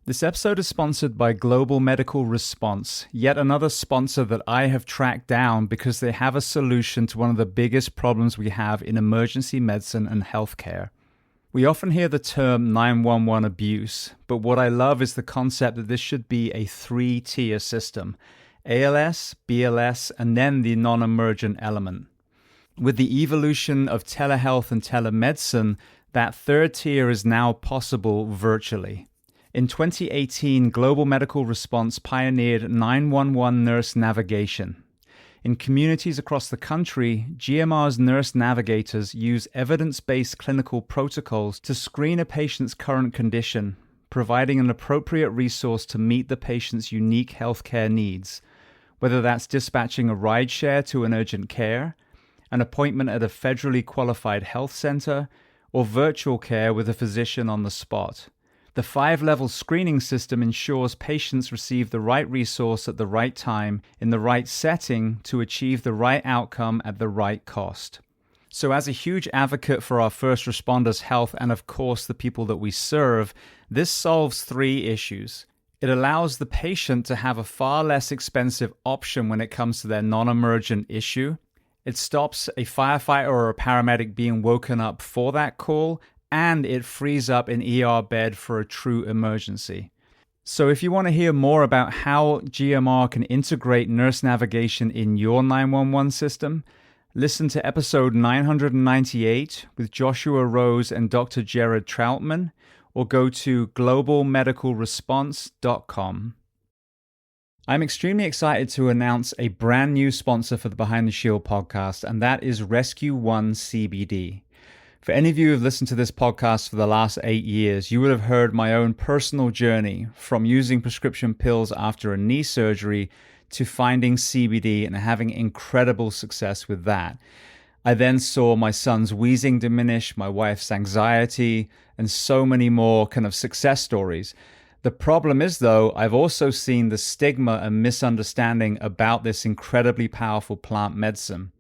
This episode is sponsored by Global Medical Response, yet another sponsor that I have tracked down because they have a solution to one of the biggest problems we have in emergency medicine and healthcare. We often hear the term 911 abuse, but what I love is the concept that this should be a 3-tier system: ALS, BLS, and then the non-emergent element. With the evolution of telehealth and telemedicine, that third tier is now possible virtually. In 2018, Global Medical Response pioneered 911 nurse navigation. In communities across the country, GMR's nurse navigators use evidence-based clinical protocols to screen a patient's current condition, providing an appropriate resource to meet the patient's unique healthcare needs, whether that's dispatching a rideshare to an urgent care, an appointment at a federally qualified health center, or virtual care with a physician on the spot. The 5-level screening system ensures patients receive the right resource at the right time in the right setting to achieve the right outcome at the right cost. So as a huge advocate for our first responders' health and of course the people that we serve, this solves 3 issues. It allows the patient to have a far less expensive option when it comes to their non-emergent issue. It stops a firefighter or a paramedic being woken up for that call, and it frees up an ER bed for a true emergency. So if you want to hear more about how GMR can integrate nurse navigation in your 911 system, listen to episode 998 with Joshua Rose and Dr. Jared Troutman, or go to globalmedicalresponse.com. I'm extremely excited to announce a brand new sponsor for the Behind the Shield podcast, and that is Rescue One CBD. For any of you who have listened to this podcast for the last 8 years, you would have heard my own personal journey from using prescription pills after a knee surgery to finding CBD and having incredible success with that. I then saw my son's wheezing diminish, my wife's anxiety, and so many more kind of success stories. The problem is, though, I've also seen the stigma and misunderstanding about this incredibly powerful plant medicine.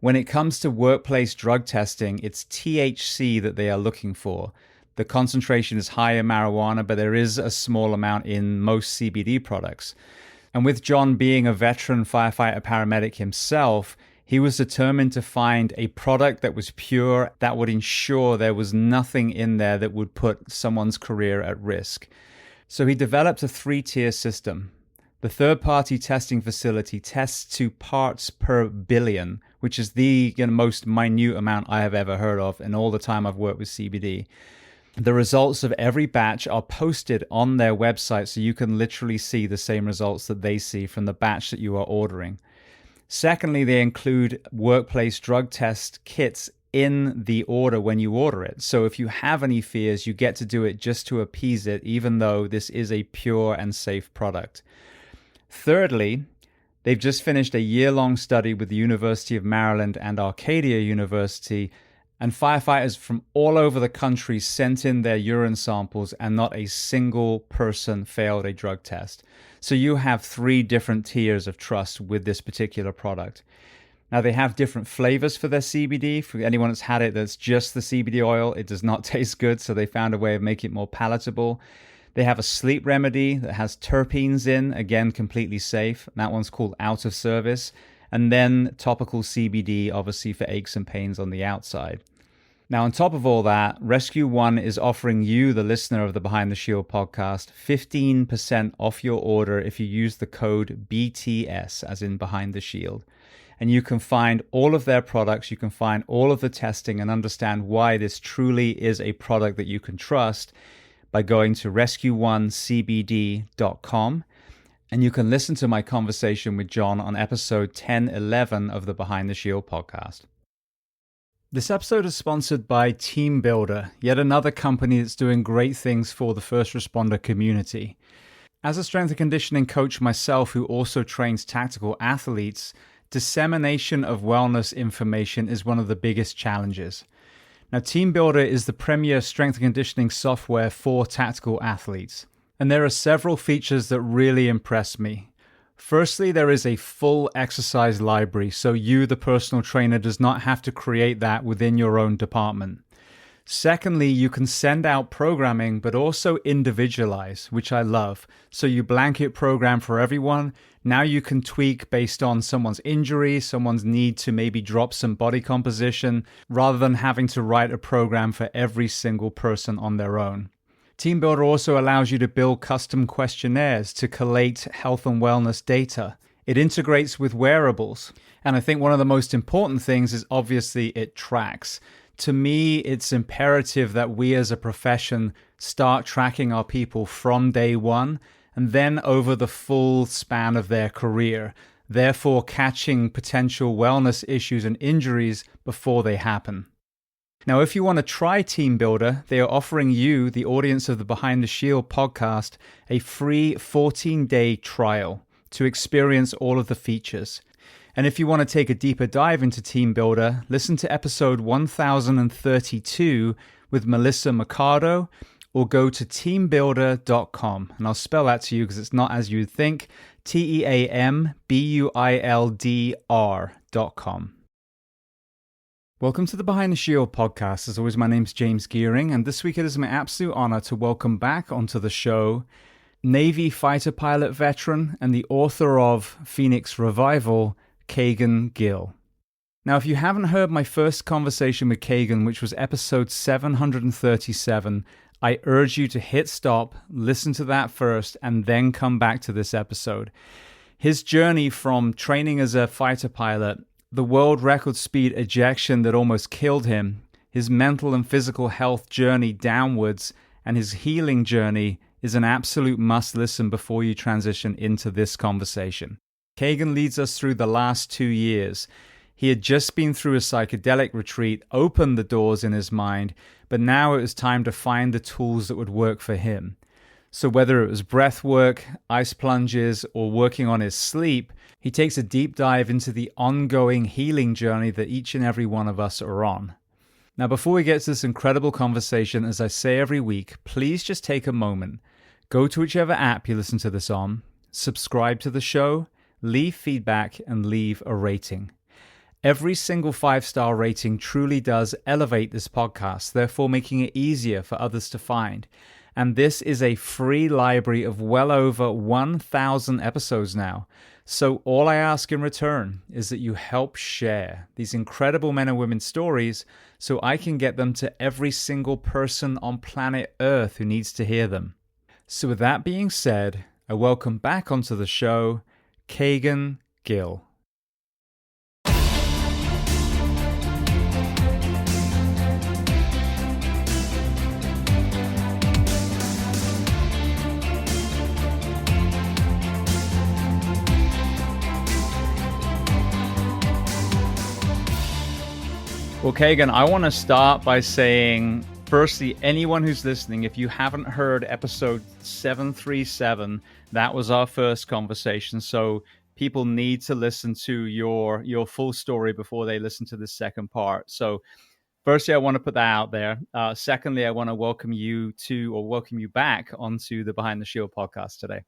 When it comes to workplace drug testing, it's THC that they are looking for. The concentration is high in marijuana, but there is a small amount in most CBD products. And with John being a veteran firefighter paramedic himself, he was determined to find a product that was pure, that would ensure there was nothing in there that would put someone's career at risk. So he developed a 3-tier system. The third-party testing facility tests to parts per billion, which is the most minute amount I have ever heard of in all the time I've worked with CBD. The results of every batch are posted on their website, so you can literally see the same results that they see from the batch that you are ordering. Secondly, they include workplace drug test kits in the order when you order it. So if you have any fears, you get to do it just to appease it, even though this is a pure and safe product. Thirdly, they've just finished a year-long study with the University of Maryland and Arcadia University, and firefighters from all over the country sent in their urine samples, and not a single person failed a drug test. So you have 3 different tiers of trust with this particular product. Now, they have different flavors for their CBD. For anyone that's had it, that's just the CBD oil. It does not taste good, so they found a way of making it more palatable. They have a sleep remedy that has terpenes in, again, completely safe. That one's called Out of Service. And then topical CBD, obviously, for aches and pains on the outside. Now, on top of all that, Rescue One is offering you, the listener of the Behind the Shield podcast, 15% off your order if you use the code BTS, as in Behind the Shield. And you can find all of their products, you can find all of the testing and understand why this truly is a product that you can trust by going to rescueonecbd.com, and you can listen to my conversation with John on episode 1011 of the Behind the Shield podcast. This episode is sponsored by Team Builder, yet another company that's doing great things for the first responder community. As a strength and conditioning coach myself who also trains tactical athletes, dissemination of wellness information is one of the biggest challenges. Now, Team Builder is the premier strength and conditioning software for tactical athletes, and there are several features that really impress me. Firstly, there is a full exercise library, so you, the personal trainer, does not have to create that within your own department. Secondly, you can send out programming, but also individualize, which I love. So you blanket program for everyone. Now you can tweak based on someone's injury, someone's need to maybe drop some body composition, rather than having to write a program for every single person on their own. TeamBuilder also allows you to build custom questionnaires to collate health and wellness data. It integrates with wearables. And I think one of the most important things is obviously it tracks. To me, it's imperative that we as a profession start tracking our people from day one and then over the full span of their career, therefore catching potential wellness issues and injuries before they happen. Now, if you want to try TeamBuilder, they are offering you, the audience of the Behind the Shield podcast, a free 14-day trial to experience all of the features. And if you want to take a deeper dive into TeamBuilder, listen to episode 1032 with Melissa Mercado, or go to teambuilder.com. And I'll spell that to you because it's not as you'd think, TeamBuildr.com. Welcome to the Behind the Shield podcast. As always, my name's James Gearing, and this week it is my absolute honor to welcome back onto the show Navy fighter pilot veteran and the author of Phoenix Revival, Kegan Gill. Now, if you haven't heard my first conversation with Kegan, which was episode 737, I urge you to hit stop, listen to that first, and then come back to this episode. His journey from training as a fighter pilot, the world record speed ejection that almost killed him, his mental and physical health journey downwards, and his healing journey is an absolute must listen before you transition into this conversation. Kegan leads us through the last 2 years. He had just been through a psychedelic retreat, opened the doors in his mind, but now it was time to find the tools that would work for him. So whether it was breath work, ice plunges, or working on his sleep, he takes a deep dive into the ongoing healing journey that each and every one of us are on. Now, before we get to this incredible conversation, as I say every week, please just take a moment. Go to whichever app you listen to this on, subscribe to the show, leave feedback, and leave a rating. Every single 5-star rating truly does elevate this podcast, therefore making it easier for others to find. And this is a free library of well over 1,000 episodes now. So all I ask in return is that you help share these incredible men and women's stories so I can get them to every single person on planet Earth who needs to hear them. So with that being said, I welcome back onto the show, Kegan Gill. Well, Kegan, I want to start by saying, firstly, anyone who's listening, if you haven't heard episode 737, that was our first conversation. So people need to listen to your full story before they listen to the second part. So firstly, I want to put that out there. Secondly, I want to welcome you back onto the Behind the Shield podcast today.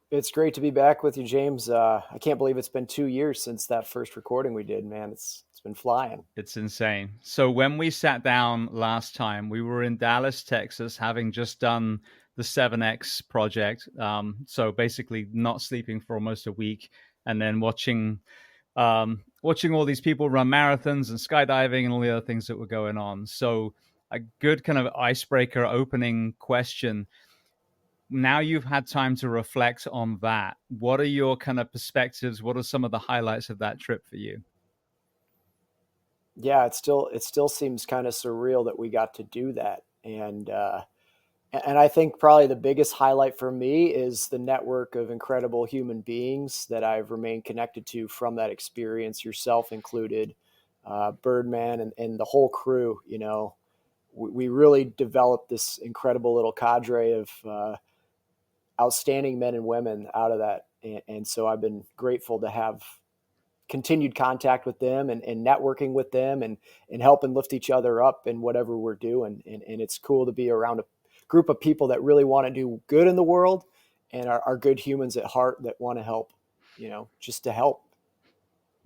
It's great to be back with you, James. I can't believe it's been 2 years since that first recording we did, man. It's been flying. It's insane. So when we sat down last time, we were in Dallas, Texas, having just done the 7X project. So basically not sleeping for almost a week, and then watching all these people run marathons and skydiving and all the other things that were going on. So a good kind of icebreaker opening question. Now you've had time to reflect on that. What are your kind of perspectives? What are some of the highlights of that trip for you? Yeah, it still seems kind of surreal that we got to do that. And I think probably the biggest highlight for me is the network of incredible human beings that I've remained connected to from that experience, yourself included, Birdman and the whole crew. You know, we really developed this incredible little cadre of outstanding men and women out of that. And so I've been grateful to have continued contact with them and networking with them and helping lift each other up in whatever we're doing. And it's cool to be around a group of people that really want to do good in the world and are good humans at heart that want to help, just to help.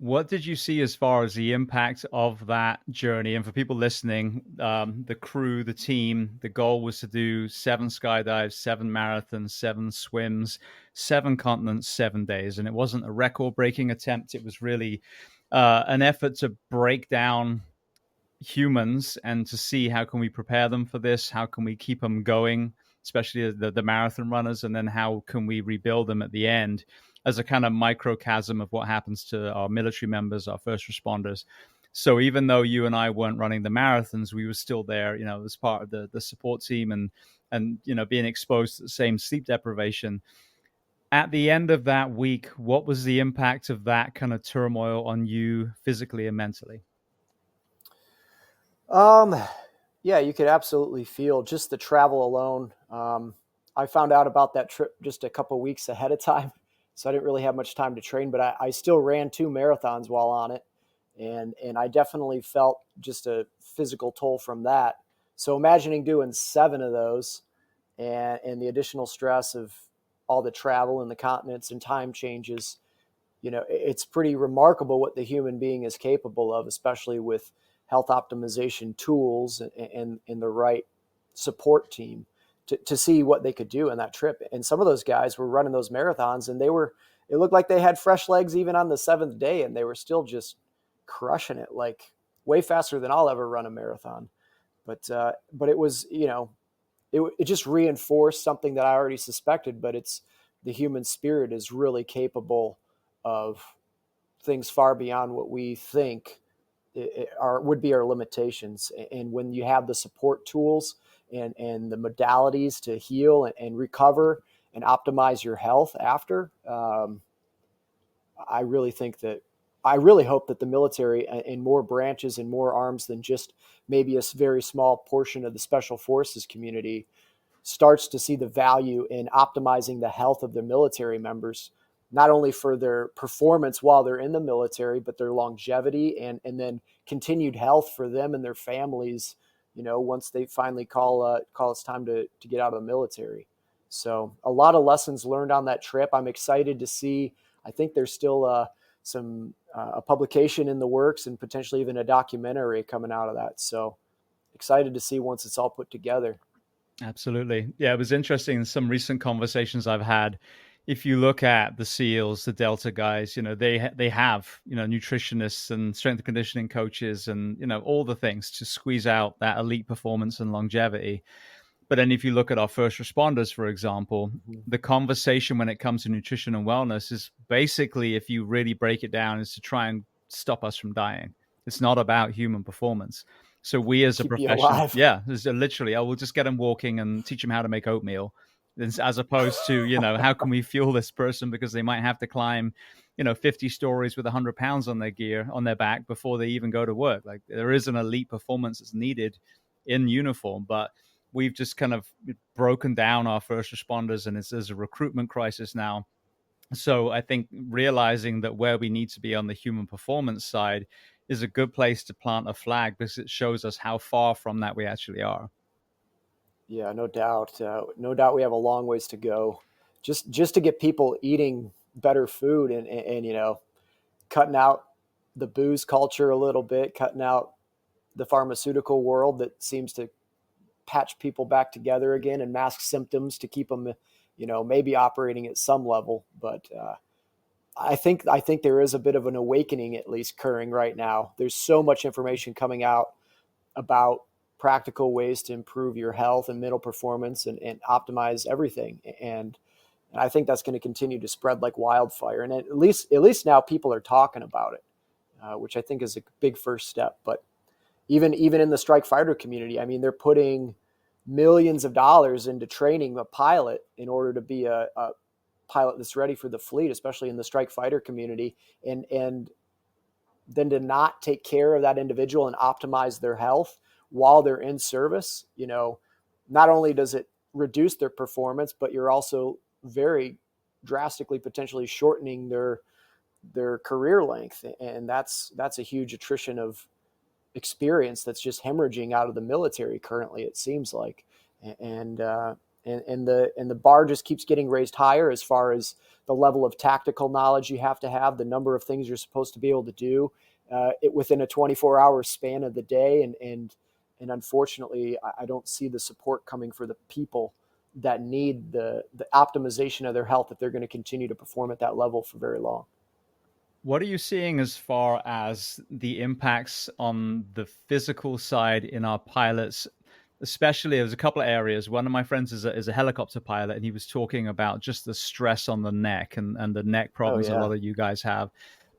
What did you see as far as the impact of that journey? And for people listening, the crew, the team, the goal was to do 7 skydives, 7 marathons, 7 swims, 7 continents, 7 days. And it wasn't a record breaking attempt. It was really an effort to break down humans and to see how can we prepare them for this, how can we keep them going, especially the marathon runners, and then how can we rebuild them at the end as a kind of microcosm of what happens to our military members, our first responders. So even though you and I weren't running the marathons, we were still there, as part of the support team, and being exposed to the same sleep deprivation. At the end of that week, what was the impact of that kind of turmoil on you physically and mentally? Um, yeah, you could absolutely feel just the travel alone. I found out about that trip just a couple weeks ahead of time, so I didn't really have much time to train. But I still ran 2 marathons while on it, and I definitely felt just a physical toll from that. So imagining doing 7 of those, and the additional stress of all the travel and the continents and time changes, it's pretty remarkable what the human being is capable of, especially with health optimization tools and the right support team to see what they could do in that trip. And some of those guys were running those marathons, and it looked like they had fresh legs even on the 7th day, and they were still just crushing it, like way faster than I'll ever run a marathon. But it was, it just reinforced something that I already suspected, but it's the human spirit is really capable of things far beyond what we think would be our limitations. And when you have the support tools and the modalities to heal and recover and optimize your health after, I really think that I really hope that the military in more branches and more arms than just maybe a very small portion of the special forces community starts to see the value in optimizing the health of their military members, not only for their performance while they're in the military, but their longevity and then continued health for them and their families, once they finally call it's time to get out of the military. So a lot of lessons learned on that trip. I'm excited to see. I think there's still some a publication in the works and potentially even a documentary coming out of that. So excited to see once it's all put together. Absolutely. Yeah, it was interesting in some recent conversations I've had. If you look at the SEALs, the Delta guys, they have, nutritionists and strength and conditioning coaches and, all the things to squeeze out that elite performance and longevity. But then if you look at our first responders, for example, Mm-hmm. the conversation when it comes to nutrition and wellness is basically, if you really break it down, is to try and stop us from dying. It's not about human performance. So we as a Keep you profession, alive. yeah, there's literally, I will just get them walking and teach them how to make oatmeal, as opposed to, how can we fuel this person because they might have to climb, 50 stories with 100 pounds on their back before they even go to work. Like there is an elite performance that's needed in uniform, but we've just kind of broken down our first responders, and there's a recruitment crisis now. So I think realizing that where we need to be on the human performance side is a good place to plant a flag because it shows us how far from that we actually are. Yeah, no doubt. No doubt we have a long ways to go. Just to get people eating better food and cutting out the booze culture a little bit, cutting out the pharmaceutical world that seems to patch people back together again and mask symptoms to keep them, maybe operating at some level. But I think there is a bit of an awakening at least occurring right now. There's so much information coming out about practical ways to improve your health and mental performance and optimize everything. And I think that's going to continue to spread like wildfire. And at least now people are talking about it, which I think is a big first step. But even in the strike fighter community, I mean, they're putting millions of dollars into training a pilot in order to be a pilot that's ready for the fleet, especially in the strike fighter community. And then to not take care of that individual and optimize their health while they're in service, not only does it reduce their performance, but you're also very drastically potentially shortening their career length. And that's a huge attrition of experience that's just hemorrhaging out of the military currently, it seems like. And And the bar just keeps getting raised higher as far as the level of tactical knowledge you have to have, the number of things you're supposed to be able to do it within a 24-hour span of the day. And unfortunately, I don't see the support coming for the people that need the optimization of their health if they're going to continue to perform at that level for very long. What are you seeing as far as the impacts on the physical side in our pilots? Especially, there's a couple of areas. One of my friends is a helicopter pilot, and he was talking about just the stress on the neck and the neck Oh problems a yeah. lot of you guys have.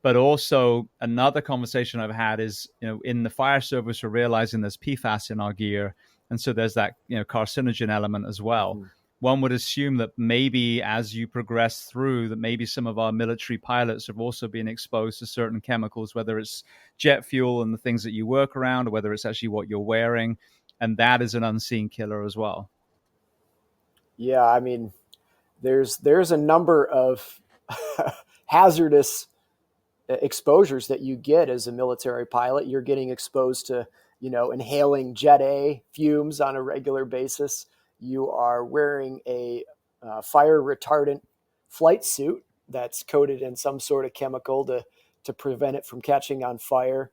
But also, another conversation I've had is, in the fire service, we're realizing there's PFAS in our gear. And so there's that, carcinogen element as well. Mm-hmm. One would assume that maybe as you progress through, that maybe some of our military pilots have also been exposed to certain chemicals, whether it's jet fuel and the things that you work around, or whether it's actually what you're wearing. And that is an unseen killer as well. Yeah, I mean, there's a number of hazardous exposures that you get as a military pilot. You're getting exposed to, inhaling Jet A fumes on a regular basis. You are wearing a fire retardant flight suit that's coated in some sort of chemical to prevent it from catching on fire.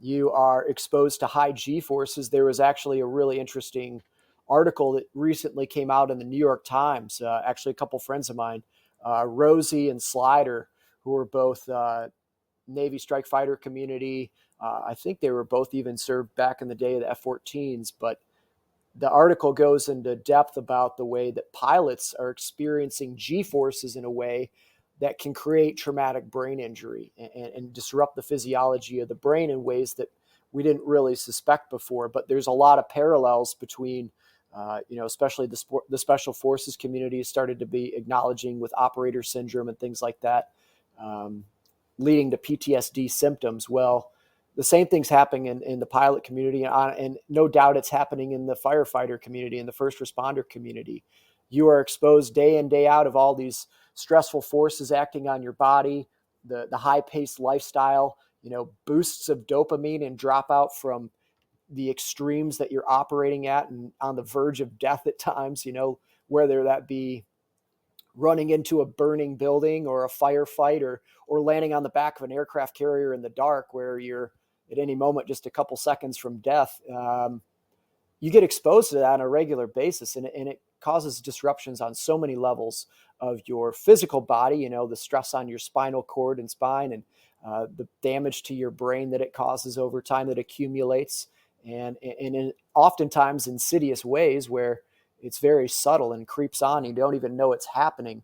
You are exposed to high G forces. There was actually a really interesting article that recently came out in the New York Times. Actually, a couple friends of mine, Rosie and Slider, who were both Navy strike fighter community. I think they were both even served back in the day of the F-14s, but the article goes into depth about the way that pilots are experiencing G forces in a way that can create traumatic brain injury and disrupt the physiology of the brain in ways that we didn't really suspect before. But there's a lot of parallels between, especially the special forces community started to be acknowledging with operator syndrome and things like that, leading to PTSD symptoms. Well, the same thing's happening in the pilot community, and no doubt it's happening in the firefighter community and the first responder community. You are exposed day in, day out of all these stressful forces acting on your body, the high-paced lifestyle, boosts of dopamine and dropout from the extremes that you're operating at and on the verge of death at times, whether that be running into a burning building or a firefight or landing on the back of an aircraft carrier in the dark where you're at any moment just a couple seconds from death. You get exposed to that on a regular basis, and it causes disruptions on so many levels of your physical body, the stress on your spinal cord and spine, and the damage to your brain that it causes over time that accumulates, and in oftentimes insidious ways where it's very subtle and creeps on. You don't even know it's happening.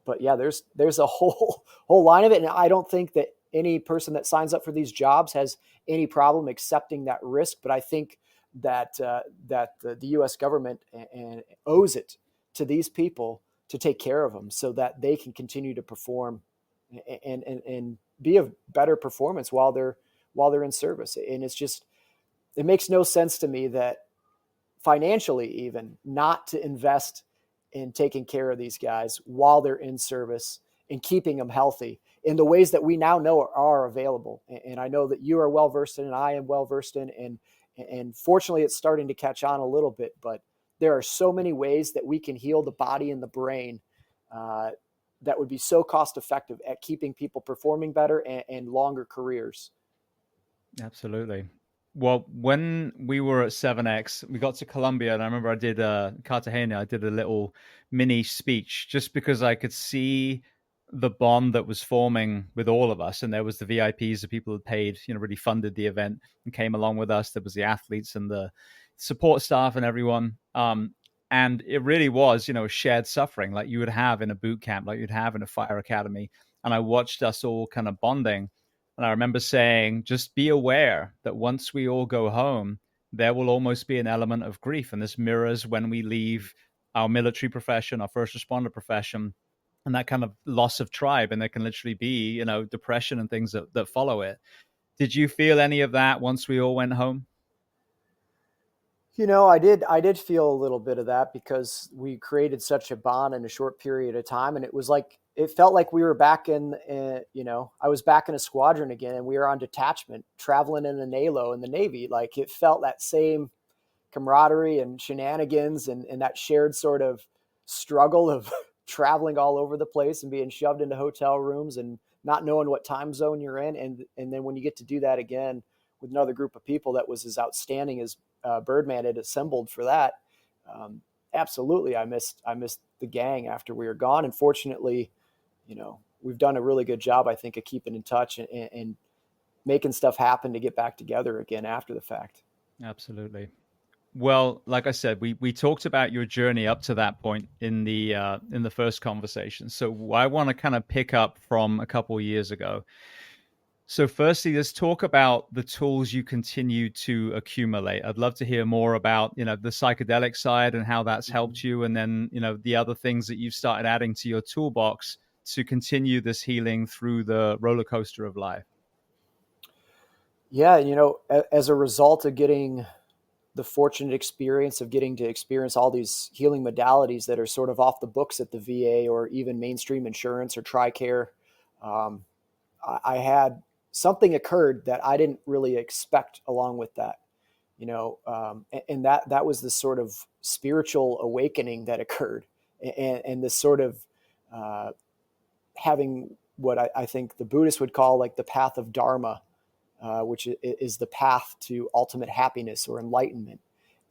But yeah, there's a whole line of it, and I don't think that any person that signs up for these jobs has any problem accepting that risk. But I think that the U.S. government owes it to these people to take care of them so that they can continue to perform and be of better performance while they're in service. And it makes no sense to me that financially even not to invest in taking care of these guys while they're in service and keeping them healthy in the ways that we now know are available. And I know that you are well versed in, and I am well versed in, and fortunately it's starting to catch on a little bit, but there are so many ways that we can heal the body and the brain that would be so cost effective at keeping people performing better and longer careers. Absolutely. Well, when we were at 7X, we got to Colombia, and I remember I did Cartagena. I did a little mini speech just because I could see the bond that was forming with all of us. And there was the VIPs, the people that paid, really funded the event and came along with us. There was the athletes and the support staff and everyone. And it really was, shared suffering like you would have in a boot camp, like you'd have in a fire academy. And I watched us all kind of bonding. And I remember saying, just be aware that once we all go home, there will almost be an element of grief. And this mirrors when we leave our military profession, our first responder profession, and that kind of loss of tribe. And there can literally be, depression and things that follow it. Did you feel any of that once we all went home? I did feel a little bit of that because we created such a bond in a short period of time. And it felt like we were back I was back in a squadron again, and we were on detachment traveling in a NALO in the Navy. Like it felt that same camaraderie and shenanigans and that shared sort of struggle of traveling all over the place and being shoved into hotel rooms and not knowing what time zone you're in. And then when you get to do that again with another group of people that was as outstanding as Birdman had assembled for that, absolutely, I missed the gang after we were gone. And fortunately, we've done a really good job, I think, of keeping in touch and making stuff happen to get back together again after the fact. Absolutely. Well, like I said, we talked about your journey up to that point in the first conversation. So I want to kind of pick up from a couple of years ago. So firstly, let's talk about the tools you continue to accumulate. I'd love to hear more about, the psychedelic side and how that's helped you, and then, the other things that you've started adding to your toolbox to continue this healing through the roller coaster of life. Yeah, as a result of getting the fortunate experience of getting to experience all these healing modalities that are sort of off the books at the VA or even mainstream insurance or TRICARE, I had something occurred that I didn't really expect along with that, and that was this sort of spiritual awakening that occurred, and this sort of having what I think the Buddhists would call like the path of Dharma, which is the path to ultimate happiness or enlightenment.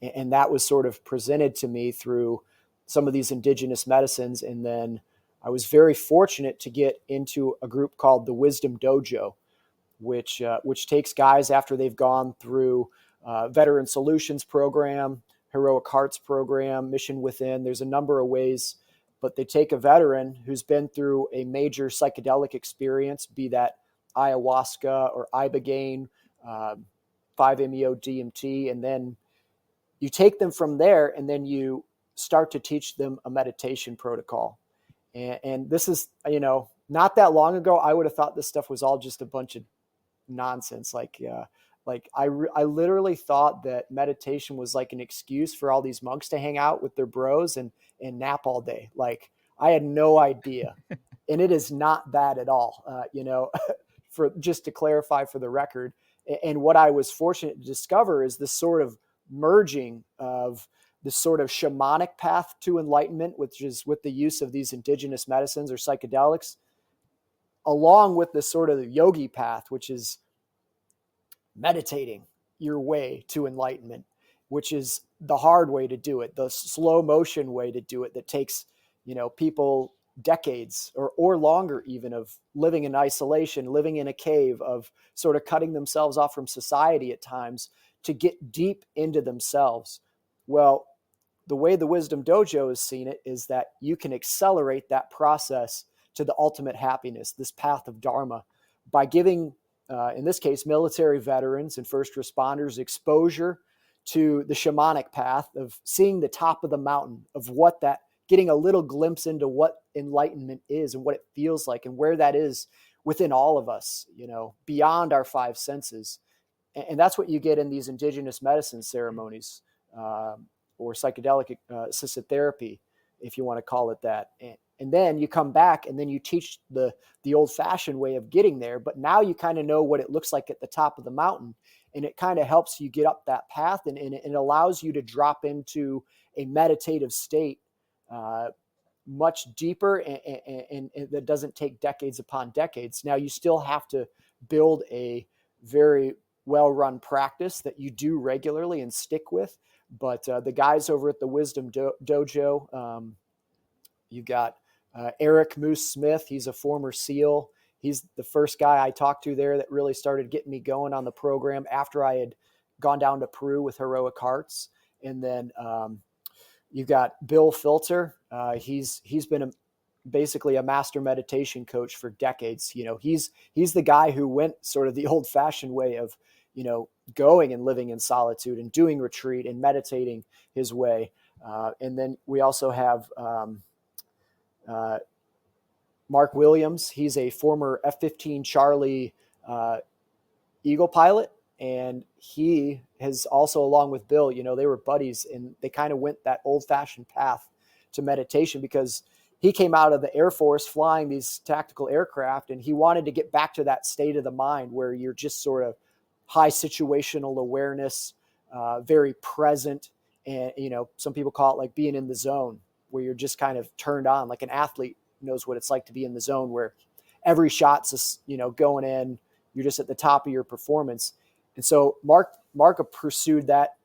And that was sort of presented to me through some of these indigenous medicines. And then I was very fortunate to get into a group called the Wisdom Dojo, which takes guys after they've gone through Veteran Solutions Program, Heroic Hearts Program, Mission Within. There's a number of ways, but they take a veteran who's been through a major psychedelic experience, be that ayahuasca or ibogaine, 5-MeO DMT, and then you take them from there, and then you start to teach them a meditation protocol. And this is, not that long ago, I would have thought this stuff was all just a bunch of nonsense. I literally thought that meditation was like an excuse for all these monks to hang out with their bros and nap all day. Like, I had no idea. And it is not that at all, for just to clarify for the record. And what I was fortunate to discover is this sort of merging of this sort of shamanic path to enlightenment, which is with the use of these indigenous medicines or psychedelics, along with this sort of yogi path, which is meditating your way to enlightenment, which is the hard way to do it, the slow motion way to do it that takes, people decades or longer even of living in isolation, living in a cave, of sort of cutting themselves off from society at times to get deep into themselves. Well, the way the Wisdom Dojo has seen it is that you can accelerate that process to the ultimate happiness, this path of Dharma, by giving, in this case, military veterans and first responders exposure to the shamanic path of seeing the top of the mountain, of what that, getting a little glimpse into what enlightenment is and what it feels like and where that is within all of us, beyond our five senses. And that's what you get in these indigenous medicine ceremonies, or psychedelic assisted therapy, if you want to call it that. And then you come back and then you teach the old fashioned way of getting there. But now you kind of know what it looks like at the top of the mountain. And it kind of helps you get up that path, and it allows you to drop into a meditative state much deeper, and that doesn't take decades upon decades. Now, you still have to build a very well-run practice that you do regularly and stick with. But the guys over at the Wisdom Dojo, you've got Eric Moose Smith. He's a former SEAL. He's the first guy I talked to there that really started getting me going on the program after I had gone down to Peru with Heroic Hearts. And then you've got Bill Filter. He's been basically a master meditation coach for decades. He's the guy who went sort of the old fashioned way of, going and living in solitude and doing retreat and meditating his way. And then we also have Mark Williams. He's a former F-15 Charlie Eagle pilot. And he has also, along with Bill, they were buddies, and they kind of went that old fashioned path to meditation because he came out of the Air Force flying these tactical aircraft, and he wanted to get back to that state of the mind where you're just sort of high situational awareness, very present, And, some people call it like being in the zone, where you're just kind of turned on, like an athlete knows what it's like to be in the zone, where every shot's just, going in, you're just at the top of your performance. And so Mark pursued that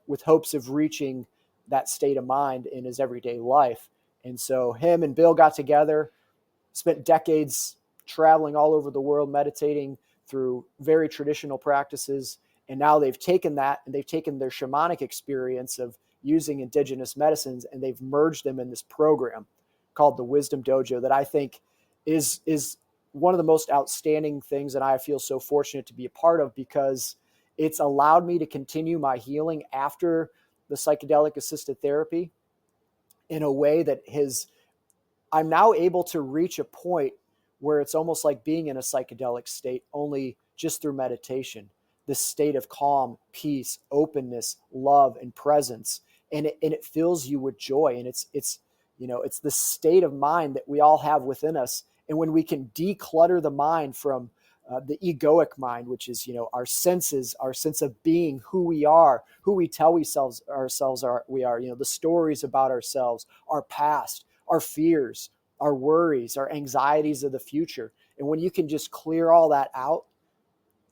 with hopes of reaching that state of mind in his everyday life. And so him and Bill got together, spent decades traveling all over the world, meditating through very traditional practices. And now they've taken that and they've taken their shamanic experience of using indigenous medicines, and they've merged them in this program called the Wisdom Dojo that I think is one of the most outstanding things that I feel so fortunate to be a part of, because it's allowed me to continue my healing after the psychedelic assisted therapy in a way that I'm now able to reach a point where it's almost like being in a psychedelic state, only just through meditation, this state of calm, peace, openness, love, and presence. And it fills you with joy. And it's the state of mind that we all have within us. And when we can declutter the mind from the egoic mind, which is, our senses, our sense of being, who we are, who we tell ourselves we are, the stories about ourselves, our past, our fears, our worries, our anxieties of the future. And when you can just clear all that out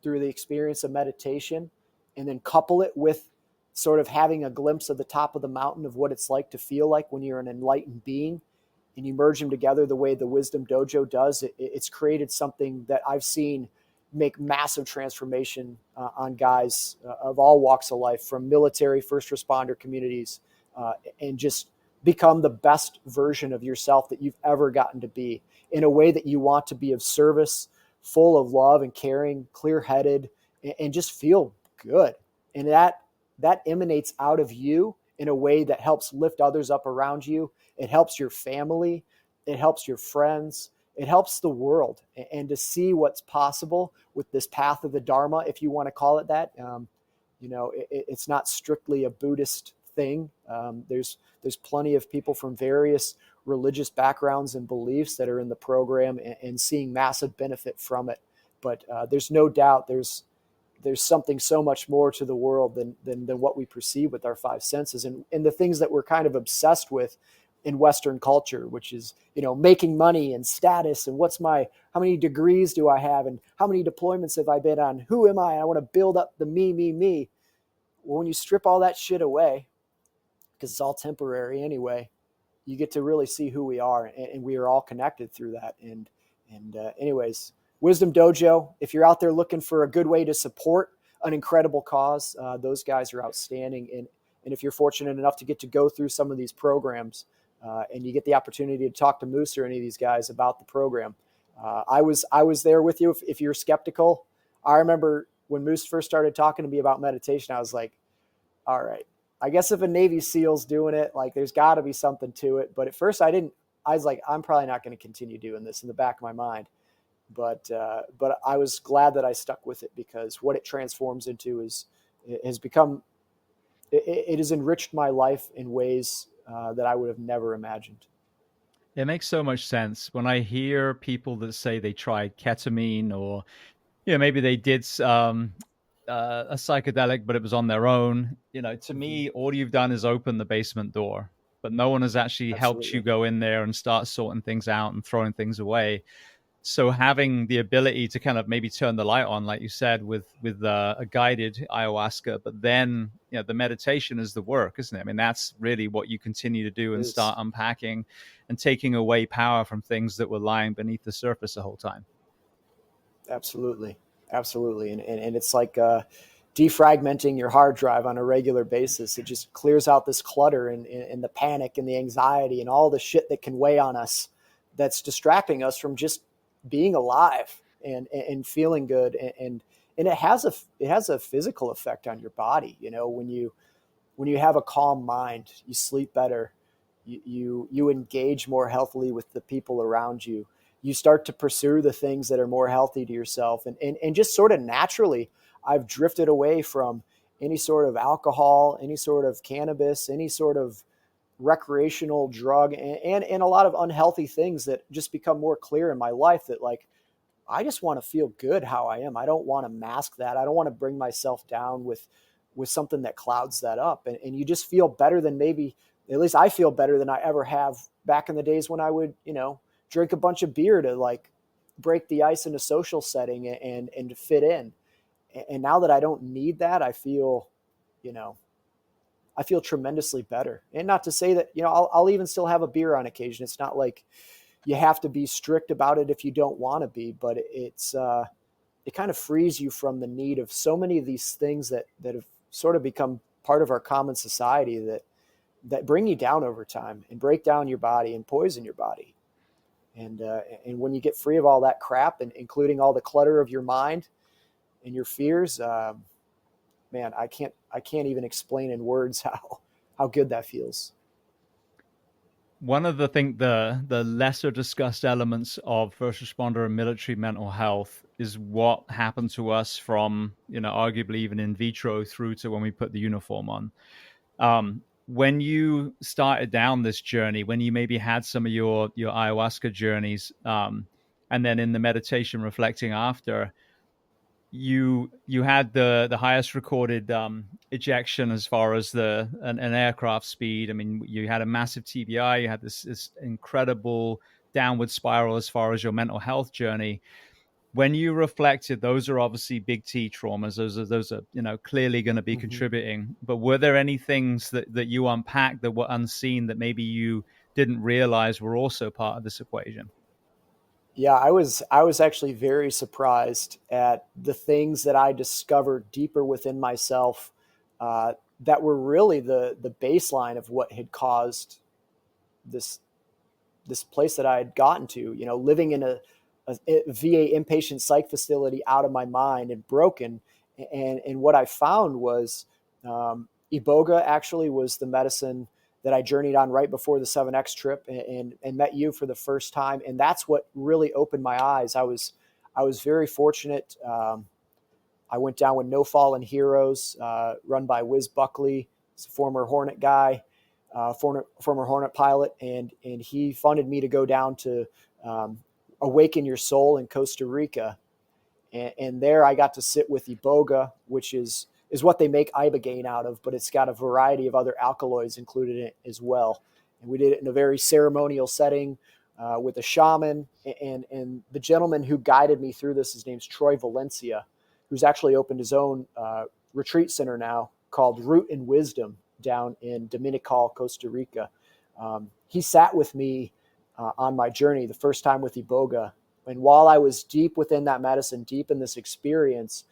through the experience of meditation, and then couple it with sort of having a glimpse of the top of the mountain of what it's like to feel like when you're an enlightened being, and you merge them together the way the Wisdom Dojo does, it's created something that I've seen make massive transformation on guys of all walks of life, from military, first responder communities, and just become the best version of yourself that you've ever gotten to be, in a way that you want to be of service, full of love and caring, clear-headed, and just feel good. And that emanates out of you in a way that helps lift others up around you. It helps your family. It helps your friends. It helps the world. And to see what's possible with this path of the Dharma, if you want to call it that, it's not strictly a Buddhist thing. There's plenty of people from various religious backgrounds and beliefs that are in the program and seeing massive benefit from it. But there's no doubt there's something so much more to the world than what we perceive with our five senses, and the things that we're kind of obsessed with in Western culture, which is, making money and status, and how many degrees do I have, and how many deployments have I been on? Who am I? I want to build up the me. Well, when you strip all that shit away, because it's all temporary anyway, you get to really see who we are, and we are all connected through that. And anyways, Wisdom Dojo, if you're out there looking for a good way to support an incredible cause, those guys are outstanding. And if you're fortunate enough to get to go through some of these programs, and you get the opportunity to talk to Moose or any of these guys about the program, I was there with you. If you're skeptical, I remember when Moose first started talking to me about meditation, I was like, all right, I guess if a Navy SEAL's doing it, like, there's got to be something to it. But at first I was like, I'm probably not going to continue doing this, in the back of my mind. But I was glad that I stuck with it, because what it transforms into it has enriched my life in ways that I would have never imagined. It makes so much sense when I hear people that say they tried ketamine, or maybe they did a psychedelic, but it was on their own. To me, all you've done is open the basement door, but no one has actually helped you Absolutely. go in there and start sorting things out and throwing things away. So having the ability to kind of maybe turn the light on, like you said, with a guided ayahuasca, but then the meditation is the work, isn't it? I mean, that's really what you continue to do, and start unpacking and taking away power from things that were lying beneath the surface the whole time. Absolutely. And it's like defragmenting your hard drive on a regular basis. It just clears out this clutter and the panic and the anxiety and all the shit that can weigh on us, that's distracting us from just being alive and feeling good. And it has a physical effect on your body. When you have a calm mind, you sleep better, you engage more healthily with the people around you. You start to pursue the things that are more healthy to yourself. And just sort of naturally, I've drifted away from any sort of alcohol, any sort of cannabis, any sort of recreational drug, and a lot of unhealthy things that just become more clear in my life, that, like, I just want to feel good how I am. I don't want to mask that. I don't want to bring myself down with with something that clouds that up. And you just feel better than maybe, at least I feel better than I ever have back in the days when I would, drink a bunch of beer to like break the ice in a social setting and to fit in. And now that I don't need that, you know, I feel tremendously better. And not to say that, I'll even still have a beer on occasion. It's not like you have to be strict about it if you don't want to be, but it kind of frees you from the need of so many of these things that have sort of become part of our common society that bring you down over time and break down your body and poison your body. And when you get free of all that crap, and including all the clutter of your mind and your fears, man, I can't even explain in words how good that feels. One of the lesser discussed elements of first responder and military mental health is what happened to us from, arguably even in vitro through to when we put the uniform on. When you started down this journey, when you maybe had some of your ayahuasca journeys, and then in the meditation reflecting after, you had the highest recorded ejection as far as an aircraft speed. I mean, you had a massive TBI, you had this incredible downward spiral as far as your mental health journey. When you reflected, those are obviously big T traumas. Those are clearly going to be contributing. But were there any things that you unpacked that were unseen that maybe you didn't realize were also part of this equation? Yeah, I was actually very surprised at the things that I discovered deeper within myself, that were really the baseline of what had caused this this place that I had gotten to. Living in a VA inpatient psych facility, out of my mind and broken. And what I found was, iboga actually was the medicine that I journeyed on right before the 7X trip, and met you for the first time. And that's what really opened my eyes. I was very fortunate. I went down with No Fallen Heroes, run by Wiz Buckley. He's a former Hornet guy, former Hornet pilot, and he funded me to go down to Awaken Your Soul in Costa Rica. And there I got to sit with iboga, which is what they make ibogaine out of, but it's got a variety of other alkaloids included in it as well. And we did it in a very ceremonial setting, with a shaman. And the gentleman who guided me through this, his name's Troy Valencia, who's actually opened his own retreat center now called Root and Wisdom down in Dominical, Costa Rica. He sat with me on my journey the first time with iboga. And while I was deep within that medicine, deep in this experience,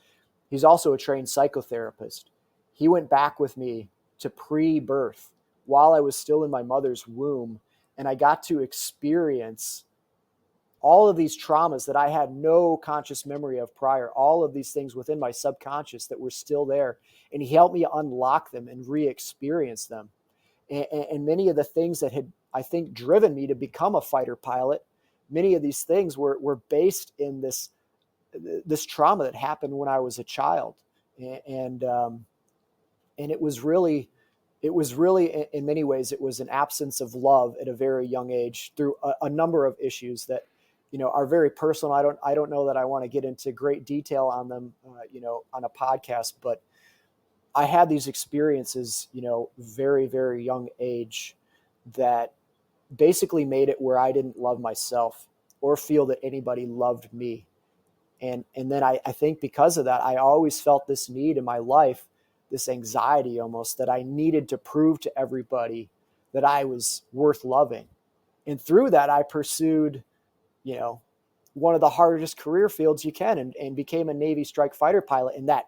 he's also a trained psychotherapist. He went back with me to pre-birth while I was still in my mother's womb, and I got to experience all of these traumas that I had no conscious memory of prior, all of these things within my subconscious that were still there. And he helped me unlock them and re-experience them. And many of the things that had, I think, driven me to become a fighter pilot, many of these things were based in this trauma that happened when I was a child. And it was really, in many ways, it was an absence of love at a very young age through a number of issues that, are very personal. I don't know that I want to get into great detail on them, on a podcast, but I had these experiences, very, very young age, that basically made it where I didn't love myself or feel that anybody loved me. And then I think because of that, I always felt this need in my life, this anxiety almost, that I needed to prove to everybody that I was worth loving. And through that, I pursued, one of the hardest career fields you can, and became a Navy strike fighter pilot in that.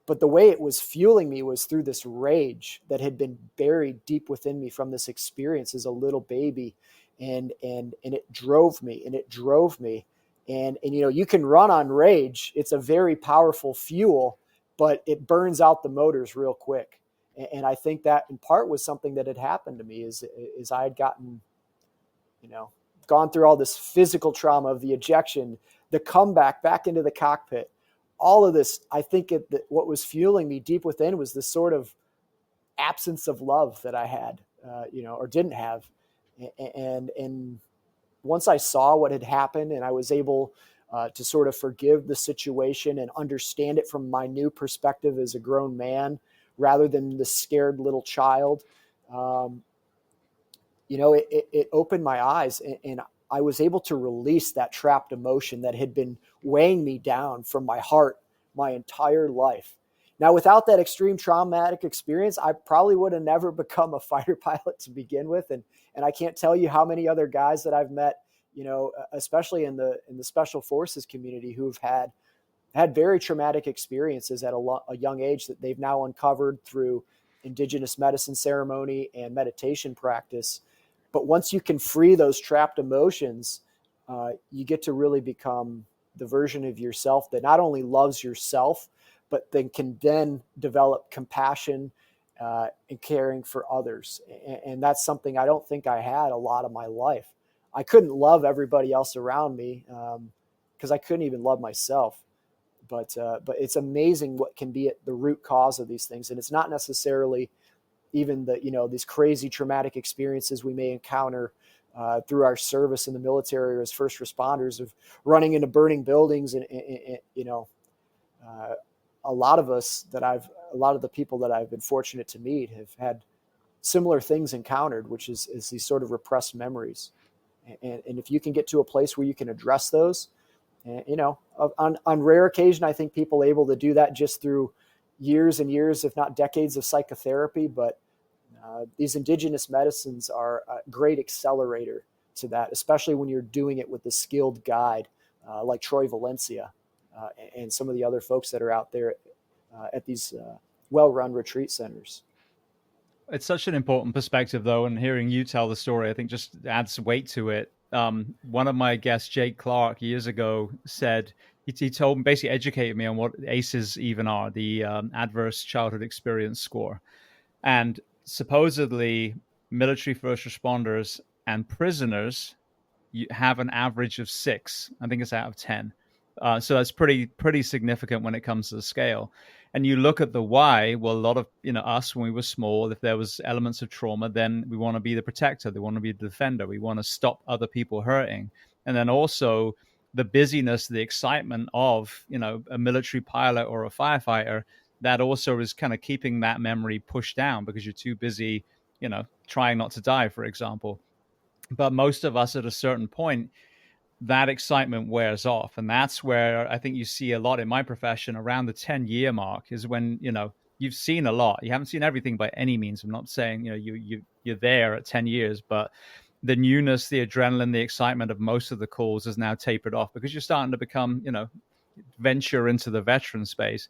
But the way it was fueling me was through this rage that had been buried deep within me from this experience as a little baby. And it drove me, and it drove me. And you can run on rage. It's a very powerful fuel, but it burns out the motors real quick. And I think that in part was something that had happened to me is I had gotten, gone through all this physical trauma of the ejection, the comeback back into the cockpit, all of this. I think what was fueling me deep within was this sort of absence of love that I had, or didn't have. And once I saw what had happened, and I was able to sort of forgive the situation and understand it from my new perspective as a grown man, rather than the scared little child. Um, it opened my eyes, and I was able to release that trapped emotion that had been weighing me down from my heart my entire life. Now, without that extreme traumatic experience, I probably would have never become a fighter pilot to begin with. And I can't tell you how many other guys that I've met, especially in the special forces community, who've had very traumatic experiences at a young age that they've now uncovered through indigenous medicine ceremony and meditation practice. But once you can free those trapped emotions, you get to really become the version of yourself that not only loves yourself, but then can then develop compassion and caring for others. And that's something I don't think I had a lot of my life. I couldn't love everybody else around me because I couldn't even love myself. But it's amazing what can be at the root cause of these things, and it's not necessarily even these crazy traumatic experiences we may encounter through our service in the military or as first responders of running into burning buildings, and a lot of the people that I've been fortunate to meet have had similar things encountered, which is these sort of repressed memories, and if you can get to a place where you can address those. On rare occasion, I think people are able to do that just through years and years, if not decades, of psychotherapy. But these indigenous medicines are a great accelerator to that, especially when you're doing it with a skilled guide like Troy Valencia and some of the other folks that are out there at these well-run retreat centers. It's such an important perspective, though, and hearing you tell the story, I think just adds weight to it. One of my guests, Jake Clark, years ago said, he told me, basically educated me on what ACEs even are, the Adverse Childhood Experience Score. And supposedly, military first responders and prisoners you have an average of 6. I think it's out of 10. So that's pretty significant when it comes to the scale. And you look at the why. Well, a lot of us when we were small, if there was elements of trauma, then we want to be the protector. We want to be the defender. We want to stop other people hurting. And then also the busyness, the excitement of a military pilot or a firefighter. That also is kind of keeping that memory pushed down because you're too busy, trying not to die, for example. But most of us at a certain point, that excitement wears off. And that's where I think you see a lot in my profession around the 10-year mark is when, you've seen a lot. You haven't seen everything by any means. I'm not saying, you're there at 10 years, but the newness, the adrenaline, the excitement of most of the calls has now tapered off because you're starting to become, venture into the veteran space.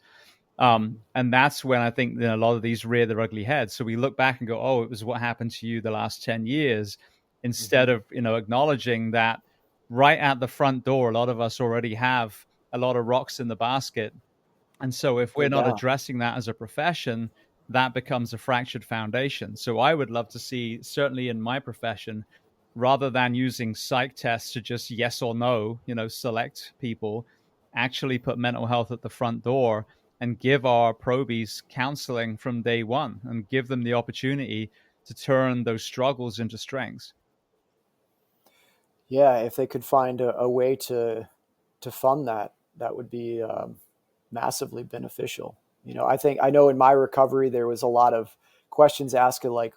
And that's when I think a lot of these rear their ugly heads. So we look back and go, oh, it was what happened to you the last 10 years, instead of, acknowledging that right at the front door, a lot of us already have a lot of rocks in the basket. And so if we're not addressing that as a profession, that becomes a fractured foundation. So I would love to see, certainly in my profession, rather than using psych tests to just yes or no, select people, actually put mental health at the front door and give our probies counseling from day one and give them the opportunity to turn those struggles into strengths. Yeah, if they could find a way to fund that, that would be massively beneficial. I know in my recovery there was a lot of questions asked like,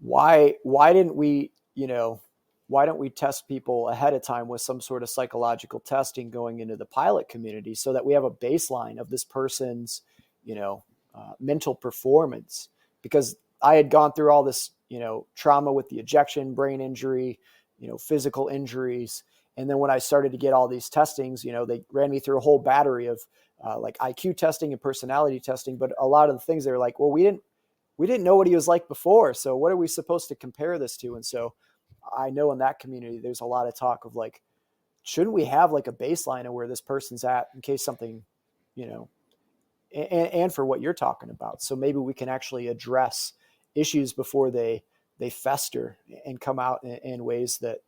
why didn't we, why don't we test people ahead of time with some sort of psychological testing going into the pilot community so that we have a baseline of this person's, mental performance? Because I had gone through all this, trauma with the ejection, brain injury, physical injuries. And then when I started to get all these testings, they ran me through a whole battery of like IQ testing and personality testing. But a lot of the things they were like, well, we didn't know what he was like before. So what are we supposed to compare this to? And so I know in that community, there's a lot of talk of like, shouldn't we have like a baseline of where this person's at in case something, and for what you're talking about. So maybe we can actually address issues before they fester and come out in ways that,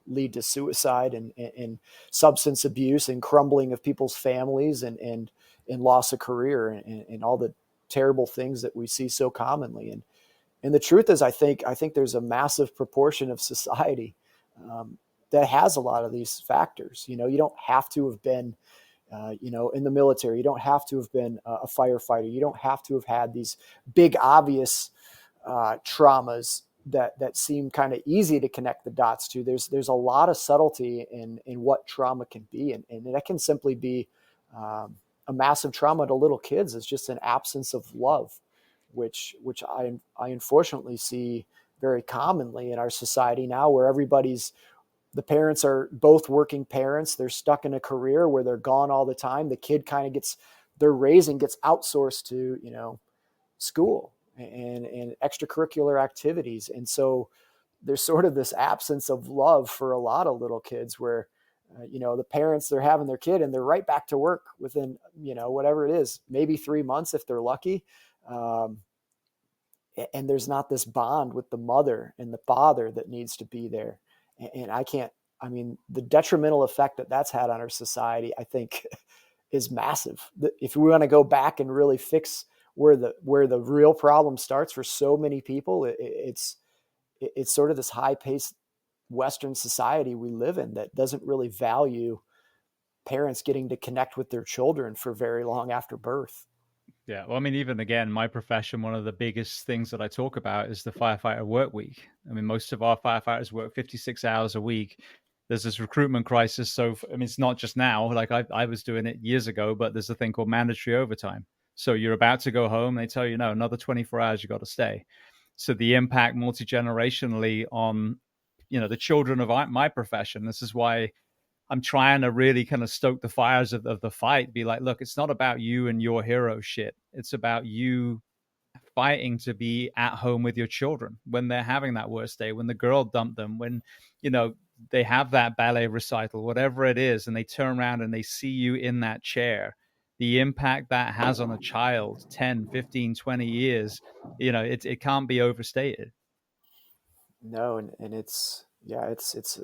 lead to suicide and substance abuse and crumbling of people's families and loss of career and all the terrible things that we see so commonly. And the truth is, I think there's a massive proportion of society that has a lot of these factors. You don't have to have been in the military. You don't have to have been a firefighter. You don't have to have had these big, obvious traumas that seem kind of easy to connect the dots to. There's a lot of subtlety in what trauma can be, and that can simply be a massive trauma to little kids. It's just an absence of love, which I unfortunately see very commonly in our society now, where the parents are both working parents. They're stuck in a career where they're gone all the time. The kid kind of their raising gets outsourced to, school and extracurricular activities. And so there's sort of this absence of love for a lot of little kids where, the parents, they're having their kid and they're right back to work within, whatever it is, maybe 3 months if they're lucky. And there's not this bond with the mother and the father that needs to be there. And the detrimental effect that that's had on our society, I think, is massive. If we want to go back and really fix where the real problem starts for so many people, it's sort of this high-paced Western society we live in that doesn't really value parents getting to connect with their children for very long after birth. Yeah, well, I mean, even again, my profession, one of the biggest things that I talk about is the firefighter work week. I mean, most of our firefighters work 56 hours a week. There's this recruitment crisis. So, I mean, it's not just now, like I was doing it years ago, but there's a thing called mandatory overtime. So you're about to go home, they tell you, no, another 24 hours, you got to stay. So the impact multi-generationally on, the children of my profession, this is why I'm trying to really kind of stoke the fires of the fight. Be like, look, it's not about you and your hero shit. It's about you fighting to be at home with your children when they're having that worst day, when the girl dumped them, when, they have that ballet recital, whatever it is, and they turn around and they see you in that chair. The impact that has on a child, 10, 15, 20 years, it can't be overstated. No, and it's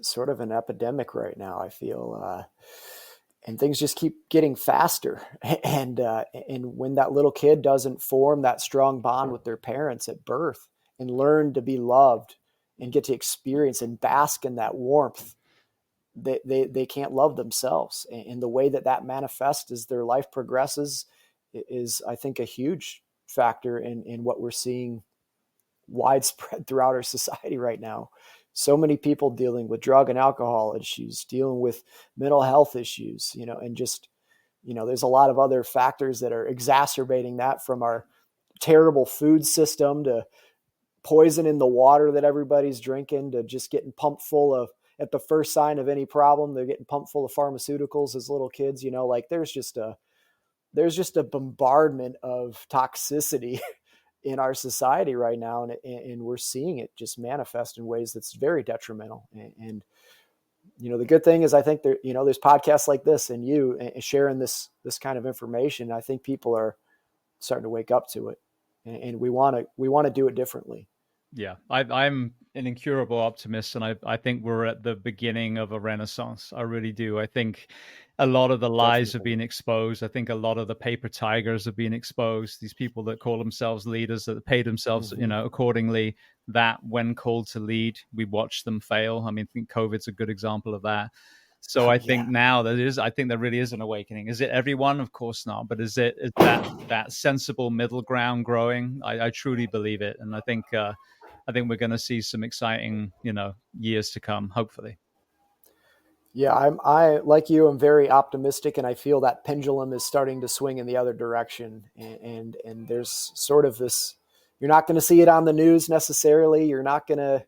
sort of an epidemic right now, I feel, and things just keep getting faster. And when that little kid doesn't form that strong bond with their parents at birth and learn to be loved and get to experience and bask in that warmth, they can't love themselves. And the way that manifests as their life progresses is, I think, a huge factor in what we're seeing widespread throughout our society right now. So many people dealing with drug and alcohol issues, dealing with mental health issues, and just, there's a lot of other factors that are exacerbating that, from our terrible food system to poison in the water that everybody's drinking, to just getting pumped full of, at the first sign of any problem, they're getting pumped full of pharmaceuticals as little kids. Like there's just a bombardment of toxicity in our society right now, and we're seeing it just manifest in ways that's very detrimental. And the good thing is, I think there's podcasts like this and you and sharing this kind of information. I think people are starting to wake up to it, and we want to do it differently. Yeah, I'm an incurable optimist, and I think we're at the beginning of a renaissance. I really do. I think a lot of the lies have been exposed. I think a lot of the paper tigers have been exposed. These people that call themselves leaders, that pay themselves, accordingly, that when called to lead, we watch them fail. I mean, I think COVID's a good example of that. So I think now I think there really is an awakening. Is it everyone? Of course not. But is that sensible middle ground growing? I truly believe it. And I think we're going to see some exciting, years to come, hopefully. Yeah, I like you, I'm very optimistic, and I feel that pendulum is starting to swing in the other direction. And there's sort of this, you're not going to see it on the news necessarily. You're not going to,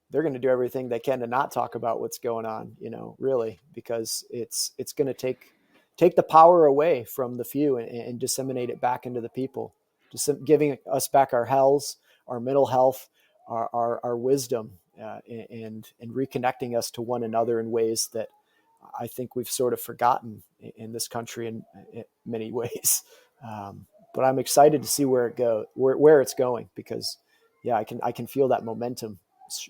they're going to do everything they can to not talk about what's going on, really, because it's going to take the power away from the few and disseminate it back into the people, just giving us back our health, our mental health, our wisdom, and reconnecting us to one another in ways that I think we've sort of forgotten in this country in many ways. But I'm excited to see where it's going, because I can feel that momentum,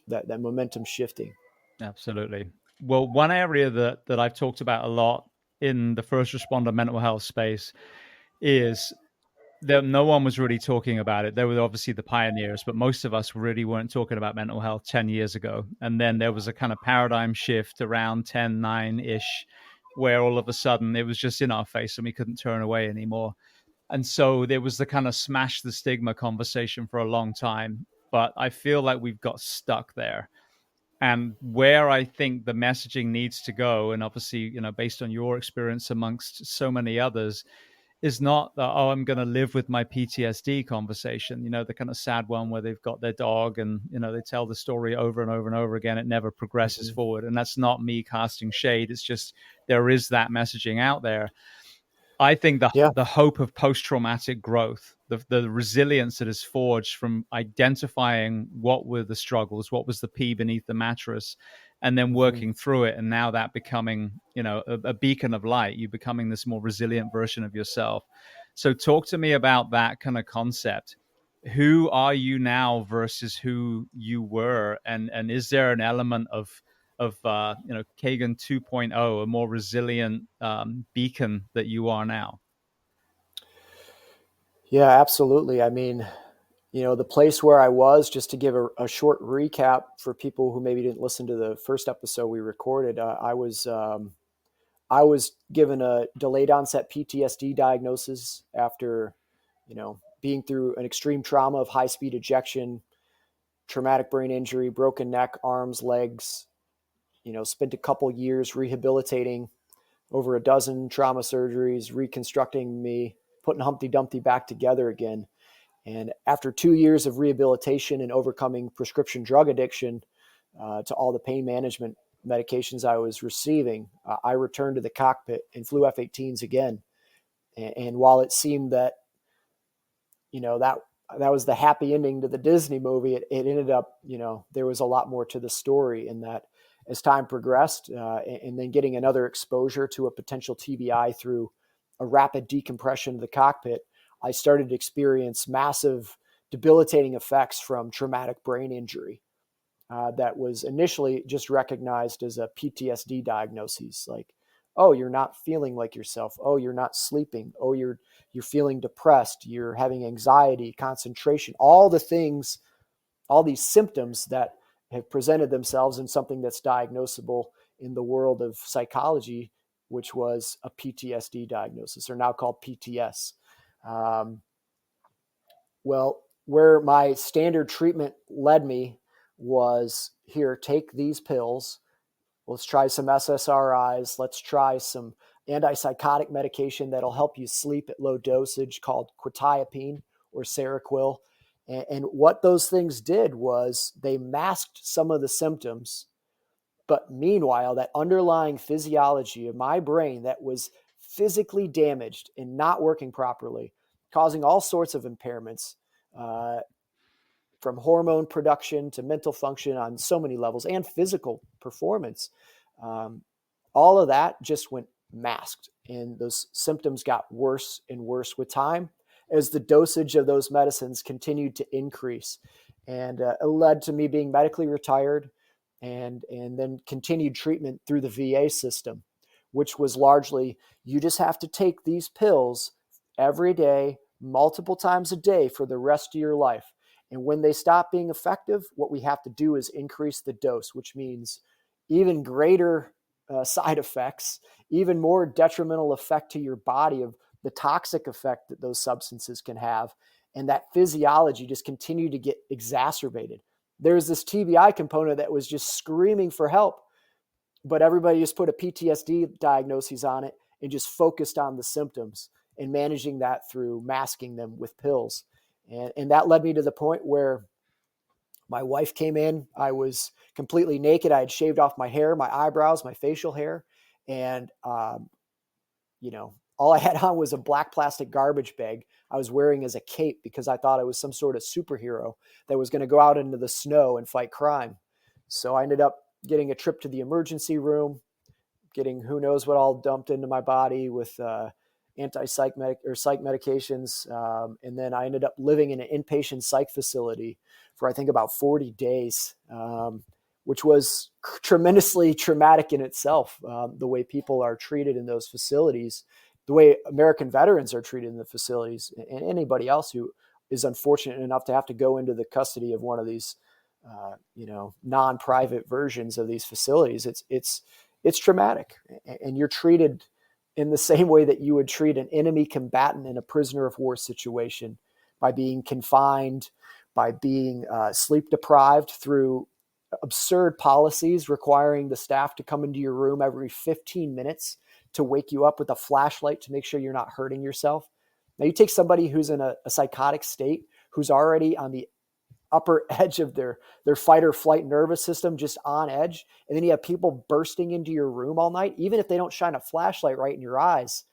that momentum shifting. Absolutely. Well, one area that I've talked about a lot in the first responder mental health space is that no one was really talking about it. There were obviously the pioneers, but most of us really weren't talking about mental health 10 years ago. And then there was a kind of paradigm shift around 10, 9-ish, where all of a sudden it was just in our face and we couldn't turn away anymore. And so there was the kind of smash the stigma conversation for a long time. But I feel like we've got stuck there. And where I think the messaging needs to go, and obviously, based on your experience amongst so many others, is not the, oh, I'm going to live with my PTSD conversation, the kind of sad one where they've got their dog and, they tell the story over and over and over again. It never progresses forward. And that's not me casting shade. It's just there is that messaging out there. I think Yeah. the hope of post-traumatic growth, the resilience that is forged from identifying what were the struggles, what was the pea beneath the mattress, and then working through it, and now that becoming, a beacon of light, you becoming this more resilient version of yourself. So talk to me about that kind of concept. Who are you now versus who you were, and is there an element of Kegan 2.0, a more resilient beacon that you are now? Yeah, absolutely. I mean, the place where I was, just to give a short recap for people who maybe didn't listen to the first episode we recorded, I was given a delayed onset PTSD diagnosis after, being through an extreme trauma of high speed ejection, traumatic brain injury, broken neck, arms, legs. Spent a couple years rehabilitating, over a dozen trauma surgeries, reconstructing me, putting Humpty Dumpty back together again. And after 2 years of rehabilitation and overcoming prescription drug addiction to all the pain management medications I was receiving, I returned to the cockpit and flew F-18s again. And while it seemed that, that was the happy ending to the Disney movie, it ended up, there was a lot more to the story, in that as time progressed, and then getting another exposure to a potential TBI through a rapid decompression of the cockpit, I started to experience massive debilitating effects from traumatic brain injury that was initially just recognized as a PTSD diagnosis. Like, oh, you're not feeling like yourself. Oh, you're not sleeping. Oh, you're feeling depressed. You're having anxiety, concentration, all the things, all these symptoms that have presented themselves in something that's diagnosable in the world of psychology, which was a PTSD diagnosis, or now called PTS. Um, well, where my standard treatment led me was, here, take these pills. Let's try some SSRIs. Let's try some antipsychotic medication that'll help you sleep at low dosage, called quetiapine or Seroquel. And what those things did was they masked some of the symptoms. But meanwhile, that underlying physiology of my brain that was physically damaged and not working properly, causing all sorts of impairments, uh, from hormone production to mental function on so many levels, and physical performance. Um, all of that just went masked, and those symptoms got worse and worse with time as the dosage of those medicines continued to increase. And it led to me being medically retired, and then continued treatment through the VA system, which was largely, you just have to take these pills every day, multiple times a day for the rest of your life. And when they stop being effective, what we have to do is increase the dose, which means even greater side effects, even more detrimental effect to your body of the toxic effect that those substances can have. And that physiology just continued to get exacerbated. There's this TBI component that was just screaming for help, but everybody just put a PTSD diagnosis on it and just focused on the symptoms and managing that through masking them with pills. And that led me to the point where my wife came in. I was completely naked. I had shaved off my hair, my eyebrows, my facial hair. And, all I had on was a black plastic garbage bag I was wearing as a cape, because I thought I was some sort of superhero that was going to go out into the snow and fight crime. So I ended up getting a trip to the emergency room, getting who knows what all dumped into my body with psych medications. And then I ended up living in an inpatient psych facility for, I think, about 40 days, which was tremendously traumatic in itself. The way people are treated in those facilities, the way American veterans are treated in the facilities, and anybody else who is unfortunate enough to have to go into the custody of one of these, non-private versions of these facilities. It's it's traumatic, and you're treated in the same way that you would treat an enemy combatant in a prisoner of war situation, by being confined, by being sleep deprived through absurd policies requiring the staff to come into your room every 15 minutes to wake you up with a flashlight to make sure you're not hurting yourself. Now, you take somebody who's in a psychotic state, who's already on the upper edge of their fight or flight nervous system, just on edge, and then you have people bursting into your room all night. Even if they don't shine a flashlight right in your eyes,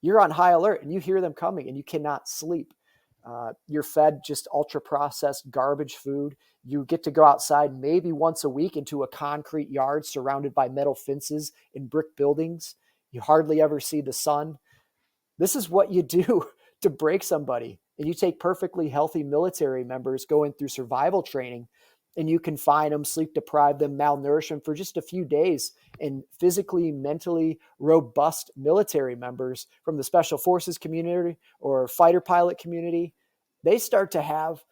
you're on high alert and you hear them coming and you cannot sleep. You're fed just ultra processed garbage food. You get to go outside maybe once a week into a concrete yard surrounded by metal fences and brick buildings. You hardly ever see the sun. This is what you do to break somebody. And you take perfectly healthy military members going through survival training, and you confine them, sleep deprive them, malnourish them for just a few days. And physically, mentally robust military members from the special forces community or fighter pilot community, they start to have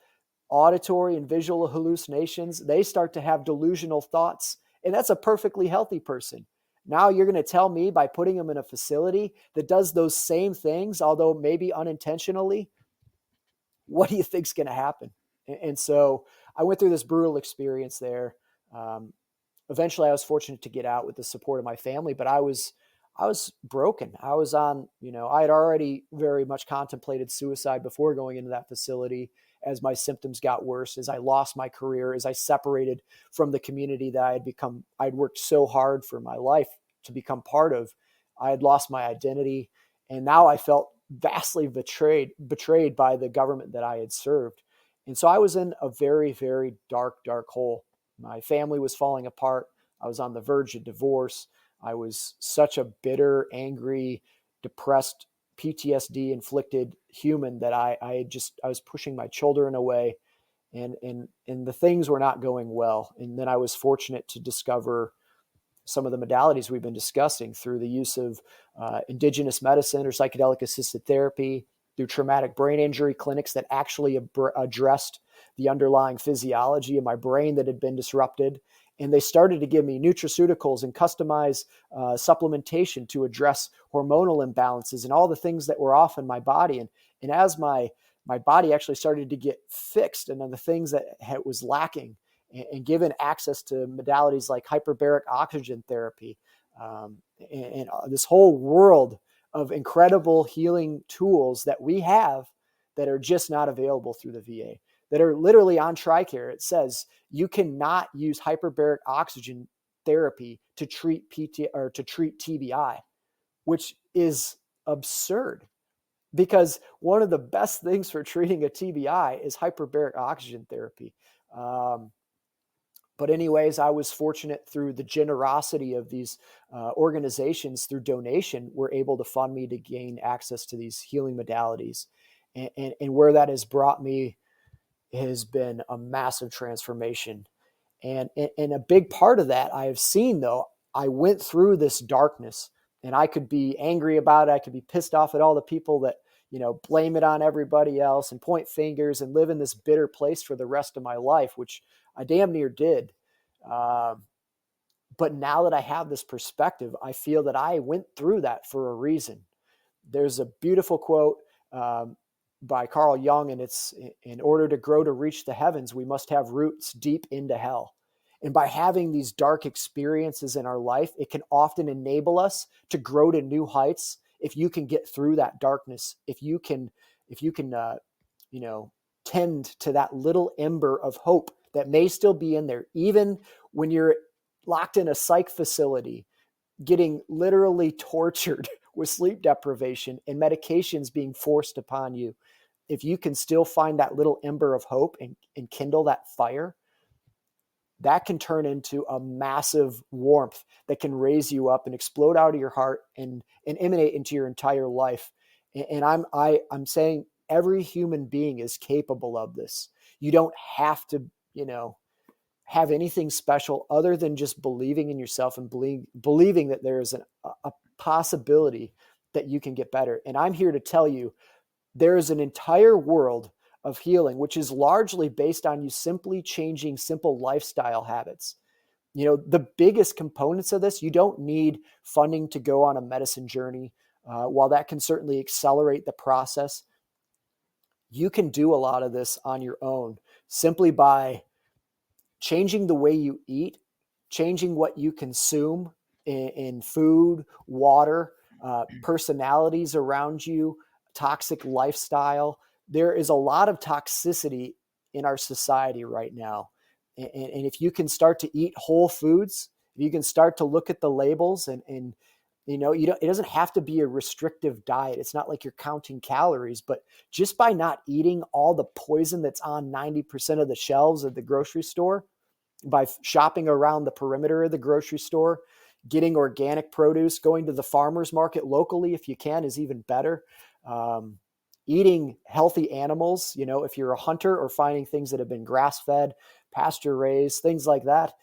auditory and visual hallucinations. They start to have delusional thoughts. And that's a perfectly healthy person. Now you're going to tell me, by putting them in a facility that does those same things, although maybe unintentionally, what do you think's going to happen? And so I went through this brutal experience there. Eventually I was fortunate to get out with the support of my family, but I was broken. I was on, I had already very much contemplated suicide before going into that facility, as my symptoms got worse, as I lost my career, as I separated from the community that I'd worked so hard for my life to become part of. I had lost my identity, and now I felt vastly betrayed by the government that I had served. And so I was in a very, very dark hole. My family was falling apart. I was on the verge of divorce. I was such a bitter, angry, depressed, PTSD inflicted human that I was pushing my children away, and the things were not going well. And then I was fortunate to discover some of the modalities we've been discussing through the use of indigenous medicine or psychedelic assisted therapy, through traumatic brain injury clinics that actually addressed the underlying physiology of my brain that had been disrupted. And they started to give me nutraceuticals and customized supplementation to address hormonal imbalances and all the things that were off in my body. And as my body actually started to get fixed, and then the things that was lacking, and given access to modalities like hyperbaric oxygen therapy, and this whole world of incredible healing tools that we have that are just not available through the VA, that are literally on TRICARE. It says you cannot use hyperbaric oxygen therapy to treat TBI, which is absurd, because one of the best things for treating a TBI is hyperbaric oxygen therapy. But anyways, I was fortunate through the generosity of these organizations, through donation, were able to fund me to gain access to these healing modalities. And where that has brought me has been a massive transformation. And a big part of that I have seen, though, I went through this darkness, and I could be angry about it. I could be pissed off at all the people that, blame it on everybody else and point fingers and live in this bitter place for the rest of my life, which I damn near did. But now that I have this perspective, I feel that I went through that for a reason. There's a beautiful quote by Carl Jung, and it's, in order to grow to reach the heavens, we must have roots deep into hell. And by having these dark experiences in our life, it can often enable us to grow to new heights. If you can get through that darkness, if you can, tend to that little ember of hope that may still be in there, even when you're locked in a psych facility, getting literally tortured with sleep deprivation and medications being forced upon you. If you can still find that little ember of hope and kindle that fire, that can turn into a massive warmth that can raise you up and explode out of your heart and emanate into your entire life. And I'm saying every human being is capable of this. You don't have to, have anything special other than just believing in yourself and believing that there is a possibility that you can get better. And I'm here to tell you, there is an entire world of healing, which is largely based on you simply changing simple lifestyle habits. The biggest components of this, you don't need funding to go on a medicine journey. While that can certainly accelerate the process, you can do a lot of this on your own simply by changing the way you eat, changing what you consume in food, water, personalities around you, toxic lifestyle. There is a lot of toxicity in our society right now. And if you can start to eat whole foods, if you can start to look at the labels and it doesn't have to be a restrictive diet. It's not like you're counting calories, but just by not eating all the poison that's on 90% of the shelves at the grocery store, by shopping around the perimeter of the grocery store, getting organic produce, going to the farmer's market locally if you can is even better. Eating healthy animals, if you're a hunter, or finding things that have been grass-fed, pasture-raised, things like that.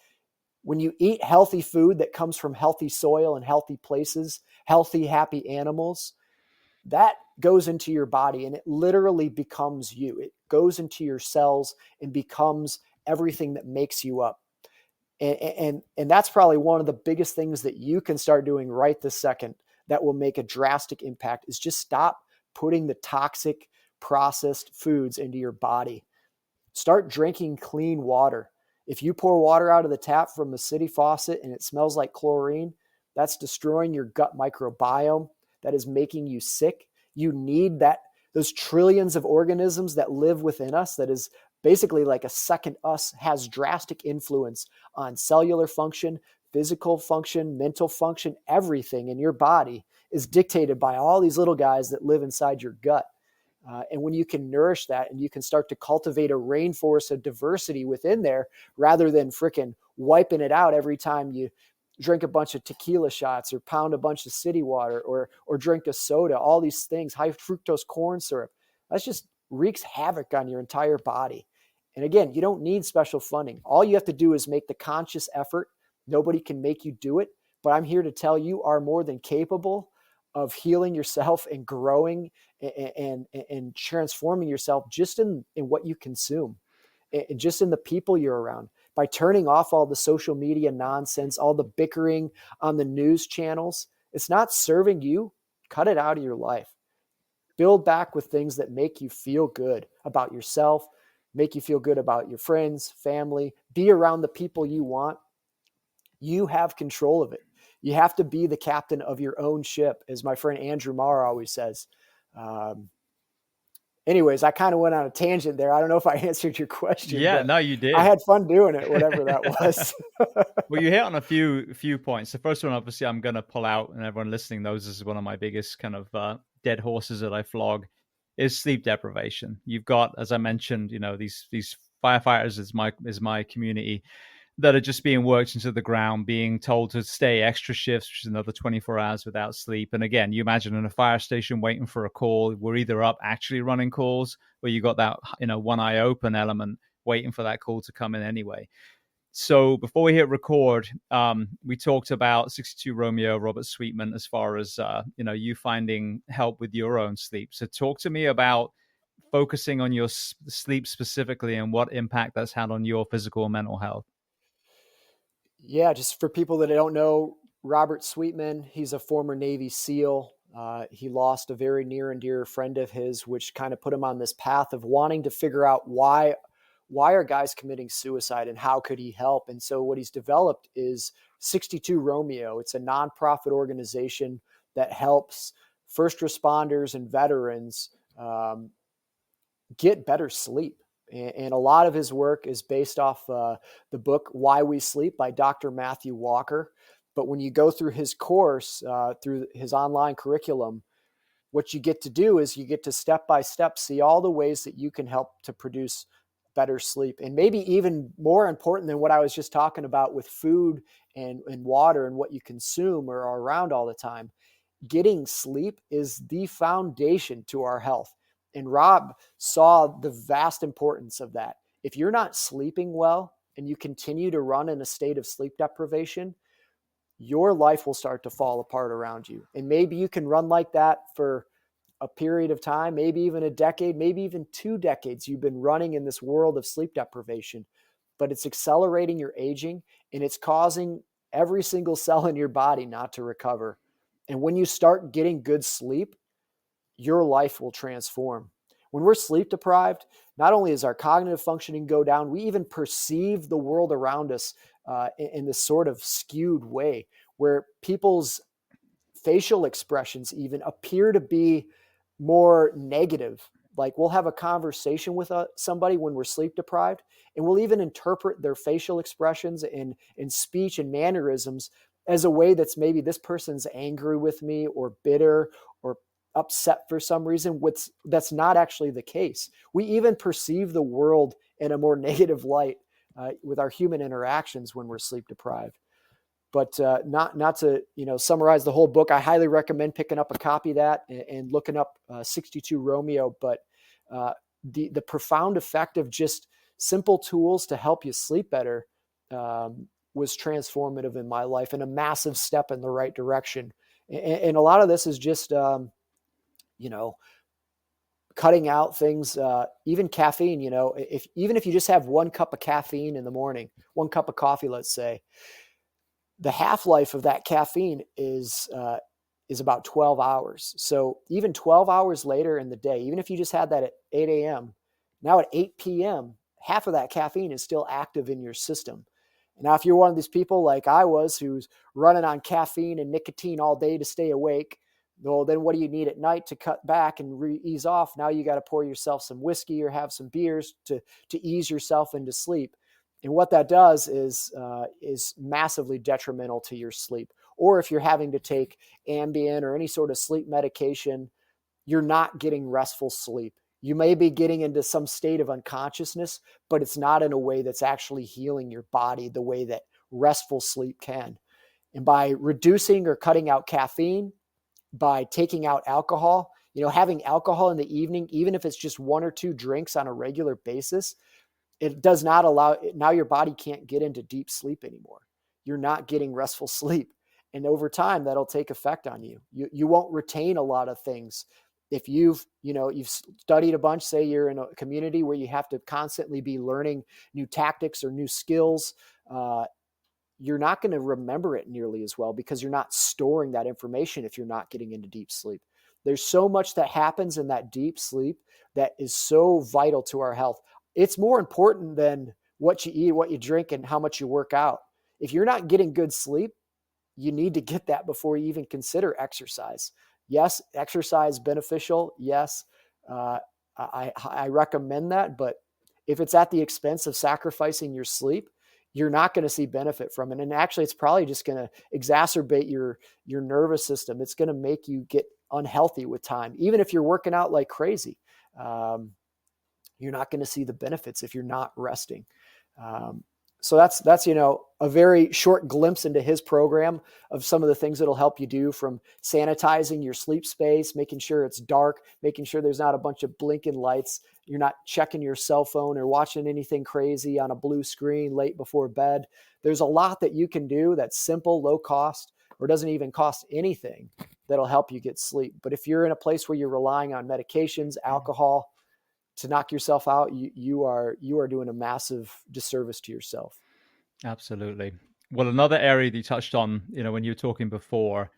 When you eat healthy food that comes from healthy soil and healthy places, healthy, happy animals, that goes into your body and it literally becomes you. It goes into your cells and becomes everything that makes you up. And that's probably one of the biggest things that you can start doing right this second that will make a drastic impact, is just stop putting the toxic processed foods into your body. Start drinking clean water. If you pour water out of the tap from a city faucet and it smells like chlorine, that's destroying your gut microbiome. That is making you sick. You need those trillions of organisms that live within us, that is basically like a second us, has drastic influence on cellular function, physical function, mental function. Everything in your body is dictated by all these little guys that live inside your gut. And when you can nourish that and you can start to cultivate a rainforest of diversity within there, rather than freaking wiping it out every time you drink a bunch of tequila shots or pound a bunch of city water or drink a soda, all these things, high fructose corn syrup, that just wreaks havoc on your entire body. And again, you don't need special funding. All you have to do is make the conscious effort. Nobody can make you do it, but I'm here to tell you are more than capable of healing yourself and growing and transforming yourself just in what you consume and just in the people you're around, by turning off all the social media nonsense, all the bickering on the news channels. It's not serving you. Cut it out of your life. Build back with things that make you feel good about yourself, make you feel good about your friends, family. Be around the people you want. You have control of it. You have to be the captain of your own ship, as my friend Andrew Marr always says. Anyways, I kind of went on a tangent there. I don't know if I answered your question. Yeah, but no, you did. I had fun doing it, whatever that was. Well, you hit on a few points. The first one, obviously, I'm going to pull out, and everyone listening knows this is one of my biggest kind of dead horses that I flog, is sleep deprivation. You've got, as I mentioned, these firefighters is my community that are just being worked into the ground, being told to stay extra shifts, which is another 24 hours without sleep. And again, you imagine in a fire station waiting for a call, we're either up actually running calls, or you got that, one eye open element waiting for that call to come in anyway. So before we hit record, we talked about 62 Romeo, Robert Sweetman, as far as, you finding help with your own sleep. So talk to me about focusing on your sleep specifically and what impact that's had on your physical and mental health. Yeah, just for people that don't know, Robert Sweetman, he's a former Navy SEAL. He lost a very near and dear friend of his, which kind of put him on this path of wanting to figure out why are guys committing suicide and how could he help? And so what he's developed is 62 Romeo. It's a nonprofit organization that helps first responders and veterans get better sleep. And a lot of his work is based off the book Why We Sleep by Dr. Matthew Walker. But when you go through his course, through his online curriculum, what you get to do is you get to step by step see all the ways that you can help to produce better sleep. And maybe even more important than what I was just talking about with food and water and what you consume or are around all the time, getting sleep is the foundation to our health. And Rob saw the vast importance of that. If you're not sleeping well and you continue to run in a state of sleep deprivation, your life will start to fall apart around you. And maybe you can run like that for a period of time, maybe even a decade, maybe even 2 decades. You've been running in this world of sleep deprivation. but it's accelerating your aging, and it's causing every single cell in your body not to recover. And when you start getting good sleep, your life will transform. When we're sleep deprived, not only is our cognitive functioning go down, we even perceive the world around us in this sort of skewed way where people's facial expressions even appear to be more negative. Like we'll have a conversation with somebody when we're sleep deprived, and we'll even interpret their facial expressions and speech and mannerisms as a way that's maybe this person's angry with me or bitter or upset for some reason. That's not actually the case. We even perceive the world in a more negative light with our human interactions when we're sleep deprived. But not to summarize the whole book. I highly recommend picking up a copy of that and looking up 62 Romeo. But the profound effect of just simple tools to help you sleep better was transformative in my life and a massive step in the right direction. And a lot of this is just cutting out things, even caffeine. Even if you just have 1 cup of caffeine in the morning, 1 cup of coffee, let's say, the half-life of that caffeine is about 12 hours. So even 12 hours later in the day, even if you just had that at 8 a.m., now at 8 p.m., half of that caffeine is still active in your system. Now, if you're one of these people like I was, who's running on caffeine and nicotine all day to stay awake, well, then what do you need at night to cut back and ease off? Now you got to pour yourself some whiskey or have some beers to ease yourself into sleep. And what that does is massively detrimental to your sleep. Or if you're having to take Ambien or any sort of sleep medication, you're not getting restful sleep. You may be getting into some state of unconsciousness, but it's not in a way that's actually healing your body the way that restful sleep can. And by reducing or cutting out caffeine, by taking out alcohol, having alcohol in the evening, even if it's just 1 or 2 drinks on a regular basis, it does not allow, now your body can't get into deep sleep anymore. You're not getting restful sleep. And over time, that'll take effect on you. You won't retain a lot of things. If you've studied a bunch, say you're in a community where you have to constantly be learning new tactics or new skills, you're not going to remember it nearly as well because you're not storing that information if you're not getting into deep sleep. There's so much that happens in that deep sleep that is so vital to our health. It's more important than what you eat, what you drink, and how much you work out. If you're not getting good sleep, you need to get that before you even consider exercise. Yes, exercise beneficial. Yes, I recommend that. But if it's at the expense of sacrificing your sleep, you're not going to see benefit from it. And actually, it's probably just going to exacerbate your nervous system. It's going to make you get unhealthy with time. Even if you're working out like crazy, you're not going to see the benefits if you're not resting. So that's a very short glimpse into his program of some of the things that'll help you do, from sanitizing your sleep space, making sure it's dark, making sure there's not a bunch of blinking lights. You're not checking your cell phone or watching anything crazy on a blue screen late before bed. There's a lot that you can do that's simple, low cost, or doesn't even cost anything, that'll help you get sleep. But if you're in a place where you're relying on medications, alcohol, to knock yourself out, you are doing a massive disservice to yourself. Absolutely. Well, another area that you touched on, when you were talking before,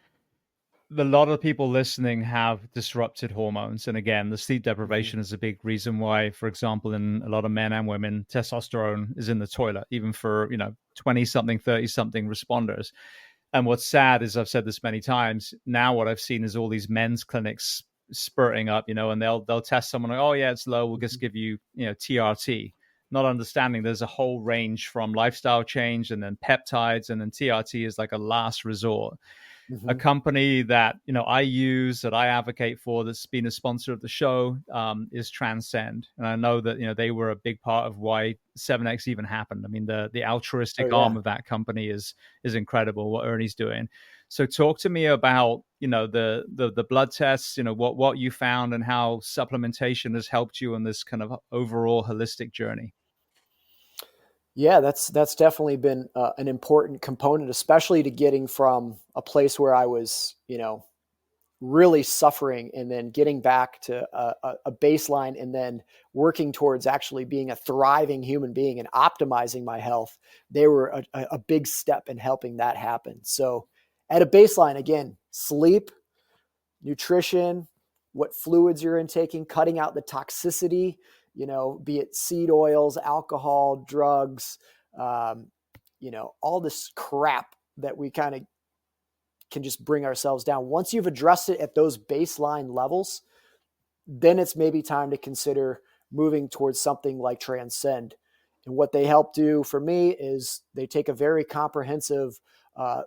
a lot of people listening have disrupted hormones. And again, the sleep deprivation is a big reason why, for example, in a lot of men and women, testosterone is in the toilet, even for, 20 something, 30 something responders. And what's sad is, I've said this many times, now what I've seen is all these men's clinics spurting up, and they'll test someone like, oh yeah, it's low, we'll just give you, TRT, not understanding there's a whole range from lifestyle change and then peptides, and then TRT is like a last resort. A company that I use, that I advocate for, that's been a sponsor of the show, is Transcend, and I know that they were a big part of why 7X even happened. I mean, the altruistic arm of that company is incredible, what Ernie's doing. So talk to me about the blood tests, what you found, and how supplementation has helped you in this kind of overall holistic journey. Yeah, that's definitely been an important component, especially to getting from a place where I was, really suffering and then getting back to a baseline and then working towards actually being a thriving human being and optimizing my health, they were a big step in helping that happen. So at a baseline, again, sleep, nutrition, what fluids you're intaking, cutting out the toxicity, be it seed oils, alcohol, drugs, um, all this crap that we kind of can just bring ourselves down. Once you've addressed it at those baseline levels, then it's maybe time to consider moving towards something like Transcend. And what they help do for me is they take a very comprehensive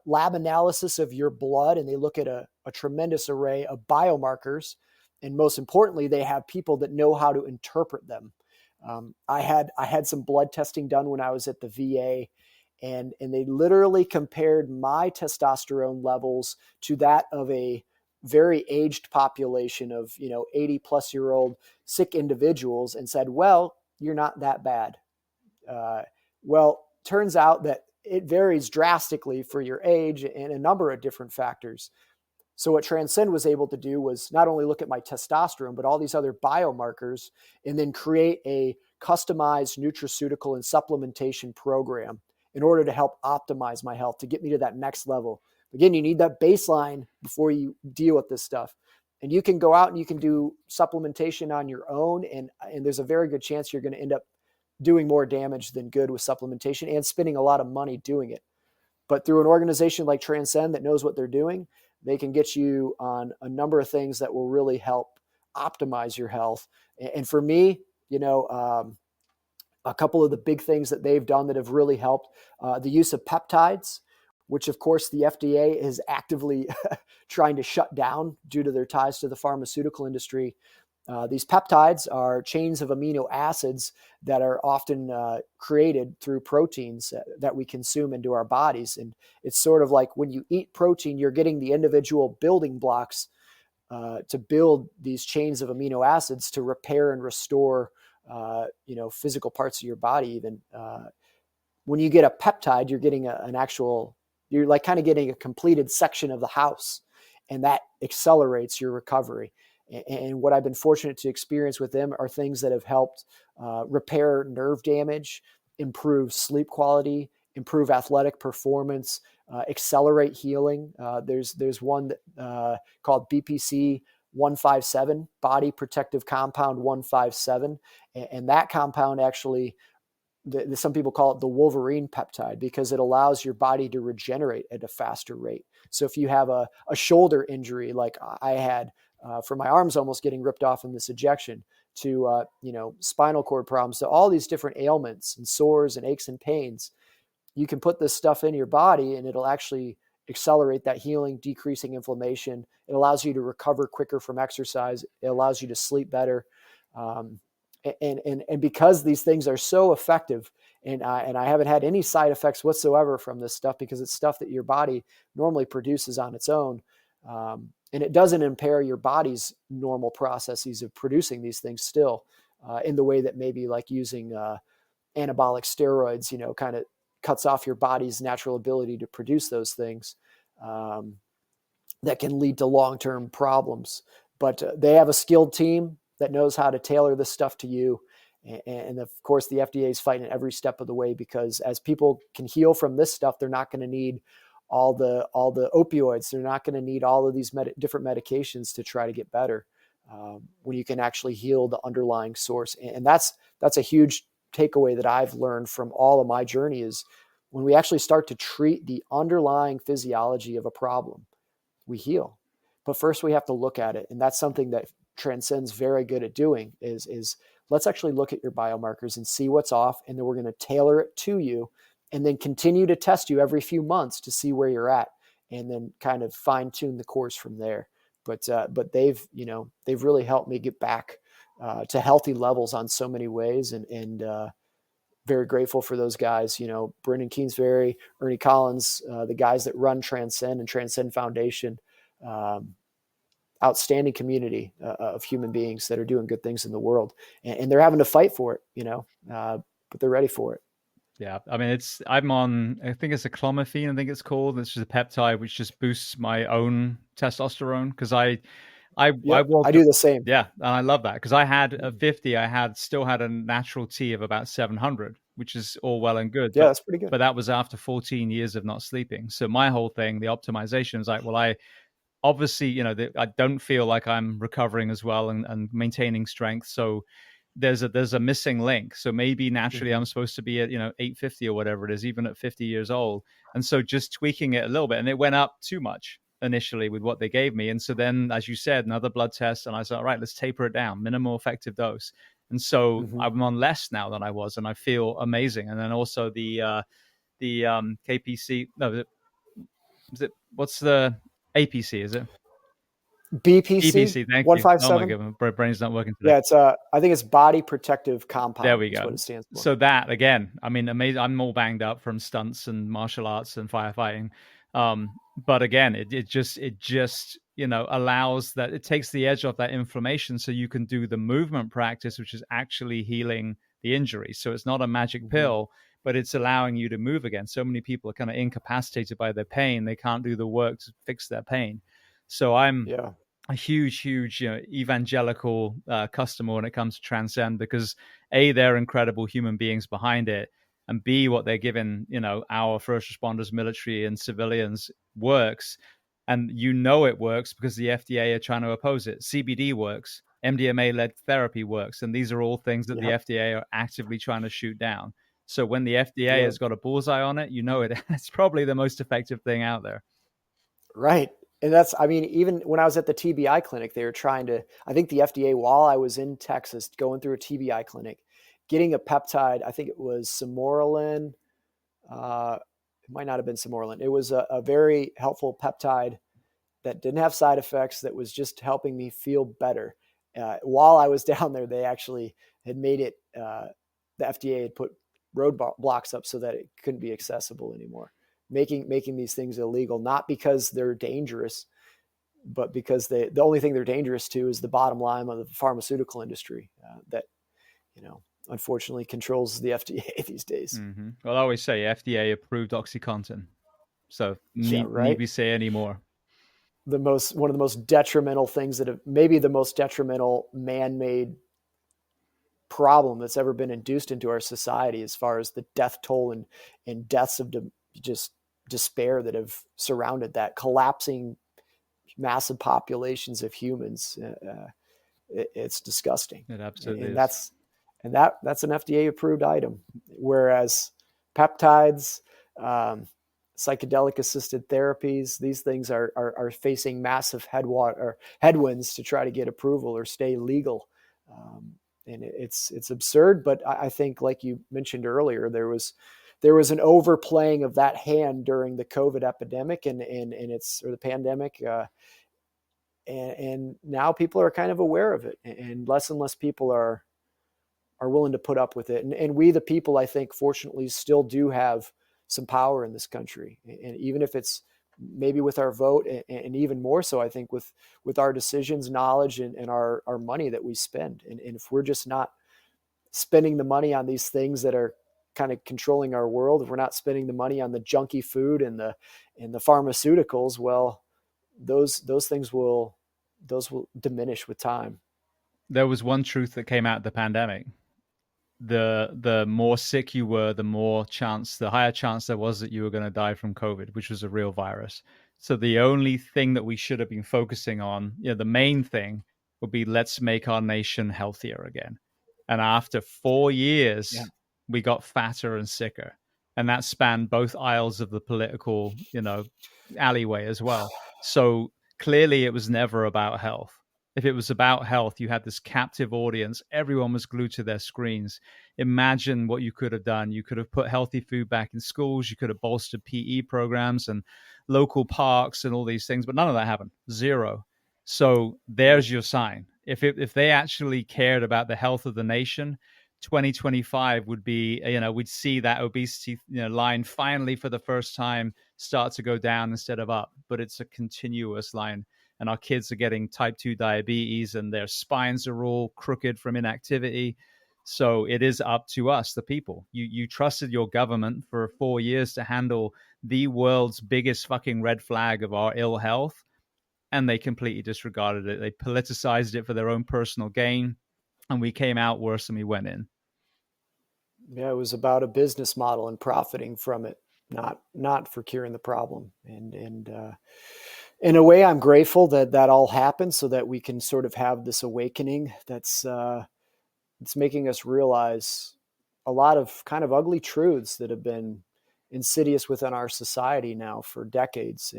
lab analysis of your blood, and they look at a tremendous array of biomarkers. And most importantly, they have people that know how to interpret them. I had some blood testing done when I was at the VA, and they literally compared my testosterone levels to that of a very aged population of 80 plus year old sick individuals, and said, well, you're not that bad. Well, turns out that it varies drastically for your age and a number of different factors. So what Transcend was able to do was not only look at my testosterone, but all these other biomarkers, and then create a customized nutraceutical and supplementation program in order to help optimize my health, to get me to that next level. Again, you need that baseline before you deal with this stuff. And you can go out and you can do supplementation on your own, and there's a very good chance you're going to end up doing more damage than good with supplementation and spending a lot of money doing it. But through an organization like Transcend that knows what they're doing, they can get you on a number of things that will really help optimize your health. And for me, a couple of the big things that they've done that have really helped, the use of peptides, which of course the FDA is actively trying to shut down due to their ties to the pharmaceutical industry. These peptides are chains of amino acids that are often created through proteins that we consume into our bodies. And it's sort of like when you eat protein, you're getting the individual building blocks to build these chains of amino acids to repair and restore, physical parts of your body. Even when you get a peptide, you're getting you're like kind of getting a completed section of the house, and that accelerates your recovery. And what I've been fortunate to experience with them are things that have helped repair nerve damage, improve sleep quality, improve athletic performance, accelerate healing. There's one that, called BPC 157, Body Protective Compound 157, and that compound actually, some people call it the Wolverine peptide, because it allows your body to regenerate at a faster rate. So if you have a shoulder injury like I had, from my arms almost getting ripped off in this ejection, to spinal cord problems, to all these different ailments and sores and aches and pains, you can put this stuff in your body and it'll actually accelerate that healing, decreasing inflammation. It allows you to recover quicker from exercise. It allows you to sleep better. And because these things are so effective, and I haven't had any side effects whatsoever from this stuff, because it's stuff that your body normally produces on its own. And it doesn't impair your body's normal processes of producing these things still, in the way that maybe like using anabolic steroids, kind of cuts off your body's natural ability to produce those things, that can lead to long-term problems. But they have a skilled team that knows how to tailor this stuff to you. And of course, the FDA is fighting every step of the way, because as people can heal from this stuff, they're not going to need all the opioids. They're not going to need all of these different medications to try to get better, when you can actually heal the underlying source. And that's a huge takeaway that I've learned from all of my journey, is when we actually start to treat the underlying physiology of a problem, we heal. But first we have to look at it. And that's something that Transcend's very good at doing, is let's actually look at your biomarkers and see what's off. And then we're going to tailor it to you, and then continue to test you every few months to see where you're at, and then kind of fine tune the course from there. But they've really helped me get back to healthy levels on so many ways. And very grateful for those guys, Brendan Kingsbury, Ernie Collins, the guys that run Transcend and Transcend Foundation. Outstanding community of human beings that are doing good things in the world, and they're having to fight for it, but they're ready for it. Yeah, I mean, I'm on, I think it's a clomiphene, I think it's called. It's just a peptide which just boosts my own testosterone because I Yep, woke I up. do the same. Yeah, and I love that because I had a Mhm. 50, I had still had a natural T of about 700, which is all well and good, Yeah, that's pretty good. but that was after 14 years of not sleeping. So my whole thing, the optimization is like, well, I obviously, I don't feel like I'm recovering as well and maintaining strength. So there's a missing link. So maybe naturally Hmm. I'm supposed to be at 850 or whatever it is, even at 50 years old. And so just tweaking it a little bit, and it went up too much initially with what they gave me. And so then, as you said, another blood test, and I said, all right, let's taper it down, minimal effective dose. And so Hmm. I'm on less now than I was, and I feel amazing. And then also the KPC, no, is it what's the APC? Is it BPC EPC? Thank you. Oh my 157. god, my brain's not working today. Yeah, it's I think it's body protective There compound we is go. what it stands for. So that again, I mean, amazing. I'm all banged up from stunts and martial arts and firefighting. But again, it just allows that, it takes the edge off that inflammation, so you can do the movement practice, which is actually healing the injury. So it's not a magic Hmm. pill, but it's allowing you to move again. So many people are kind of incapacitated by their pain; they can't do the work to fix their pain. So I'm Yeah. a huge evangelical customer when it comes to Transcend, because A, they're incredible human beings behind it, and B, what they're giving our first responders, military and civilians works. And it works because the FDA are trying to oppose it. CBD works, MDMA led therapy works, and these are all things that the Yeah. FDA are actively trying to shoot down. So when the FDA Yeah. has got a bullseye on it, it's probably the most effective thing out there. Right. And that's, I mean, even when I was at the TBI clinic, they were trying to, I think the FDA, while I was in Texas going through a TBI clinic, getting a peptide, I think it was Samoralin. It might not have been Samoralin. It was a very helpful peptide that didn't have side effects, that was just helping me feel better. While I was down there, they actually had made it, the FDA had put roadblocks up so that it couldn't be accessible anymore, making these things illegal, not because they're dangerous, but because the only thing they're dangerous to is the bottom line of the pharmaceutical industry that, unfortunately controls the FDA these days. Well, I always say FDA approved OxyContin. So Yeah, need right. we say any more? One of the most detrimental things that have, maybe the most detrimental man-made problem that's ever been induced into our society, as far as the death toll and deaths of just despair that have surrounded that, collapsing massive populations of humans. It's disgusting, It absolutely and is. that's an FDA approved item, whereas peptides, um, psychedelic assisted therapies, these things are facing massive headwinds to try to get approval or stay legal. Um, and it's absurd, but I think, like you mentioned earlier, there was an overplaying of that hand during the COVID epidemic and it's, or the pandemic, and now people are kind of aware of it, and less people are willing to put up with it. And we, the people, I think, fortunately, still do have some power in this country. And even if it's maybe with our vote, and even more so, I think, with our decisions, knowledge, and our money that we spend. And if we're just not spending the money on these things that are kind of controlling our world, if we're not spending the money on the junky food and the pharmaceuticals, well, those things will diminish with time. There was one truth that came out of the pandemic. The more sick you were, the higher chance there was that you were going to die from COVID, which was a real virus. So the only thing that we should have been focusing on, the main thing would be, let's make our nation healthier again. And after 4 years, Yeah. we got fatter and sicker. And that spanned both aisles of the political, alleyway as well. So clearly it was never about health. If it was about health, you had this captive audience. Everyone was glued to their screens. Imagine what you could have done. You could have put healthy food back in schools. You could have bolstered PE programs and local parks and all these things, but none of that happened. Zero. So Right. there's your sign. If they actually cared about the health of the nation, 2025 would be, we'd see that obesity line finally for the first time start to go down instead of up. But it's a continuous line, and our kids are getting type 2 diabetes and their spines are all crooked from inactivity. So it is up to us, the people. You trusted your government for 4 years to handle the world's biggest fucking red flag of our ill health, and they completely disregarded it. They politicized it for their own personal gain, and we came out worse than we went in. Yeah, it was about a business model and profiting from it, not for curing the problem. And in a way, I'm grateful that that all happened so that we can sort of have this awakening that's it's making us realize a lot of kind of ugly truths that have been insidious within our society now for decades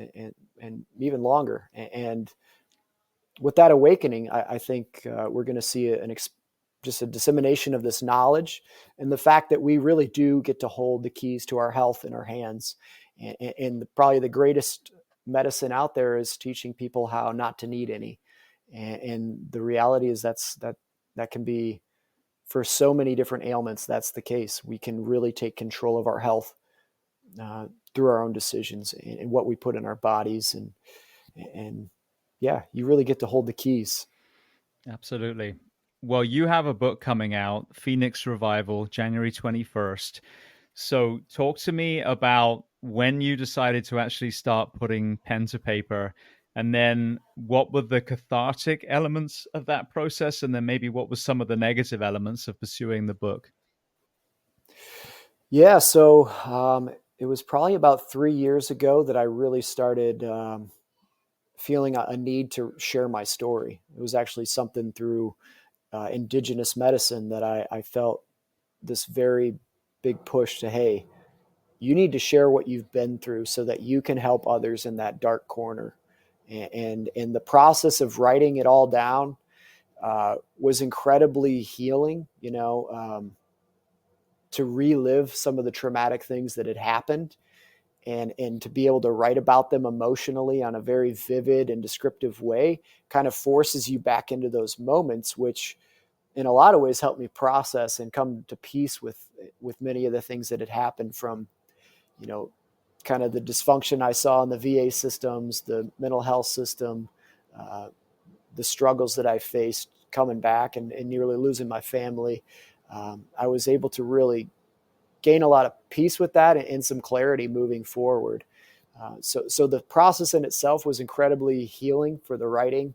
and even longer. And with that awakening, I think we're going to see just a dissemination of this knowledge and the fact that we really do get to hold the keys to our health in our hands. And probably the greatest medicine out there is teaching people how not to need any. And the reality is that can be, for so many different ailments, that's the case. We can really take control of our health through our own decisions and what we put in our bodies. And yeah, you really get to hold the keys. Absolutely. Well, you have a book coming out, Phoenix Revival, January 21st. So, talk to me about when you decided to actually start putting pen to paper, and then what were the cathartic elements of that process, and then maybe what were some of the negative elements of pursuing the book? Yeah, so it was probably about 3 years ago that I really started feeling a need to share my story. It was actually something through indigenous medicine that I felt this very big push to, hey, you need to share what you've been through so that you can help others in that dark corner. And in the process of writing it all down was incredibly healing, to relive some of the traumatic things that had happened and to be able to write about them emotionally on a very vivid and descriptive way kind of forces you back into those moments, which in a lot of ways helped me process and come to peace with many of the things that had happened from, you know, kind of the dysfunction I saw in the VA systems, the mental health system, uh, the struggles that I faced coming back and nearly losing my family. I was able to really gain a lot of peace with that and some clarity moving forward. So the process in itself was incredibly healing for the writing.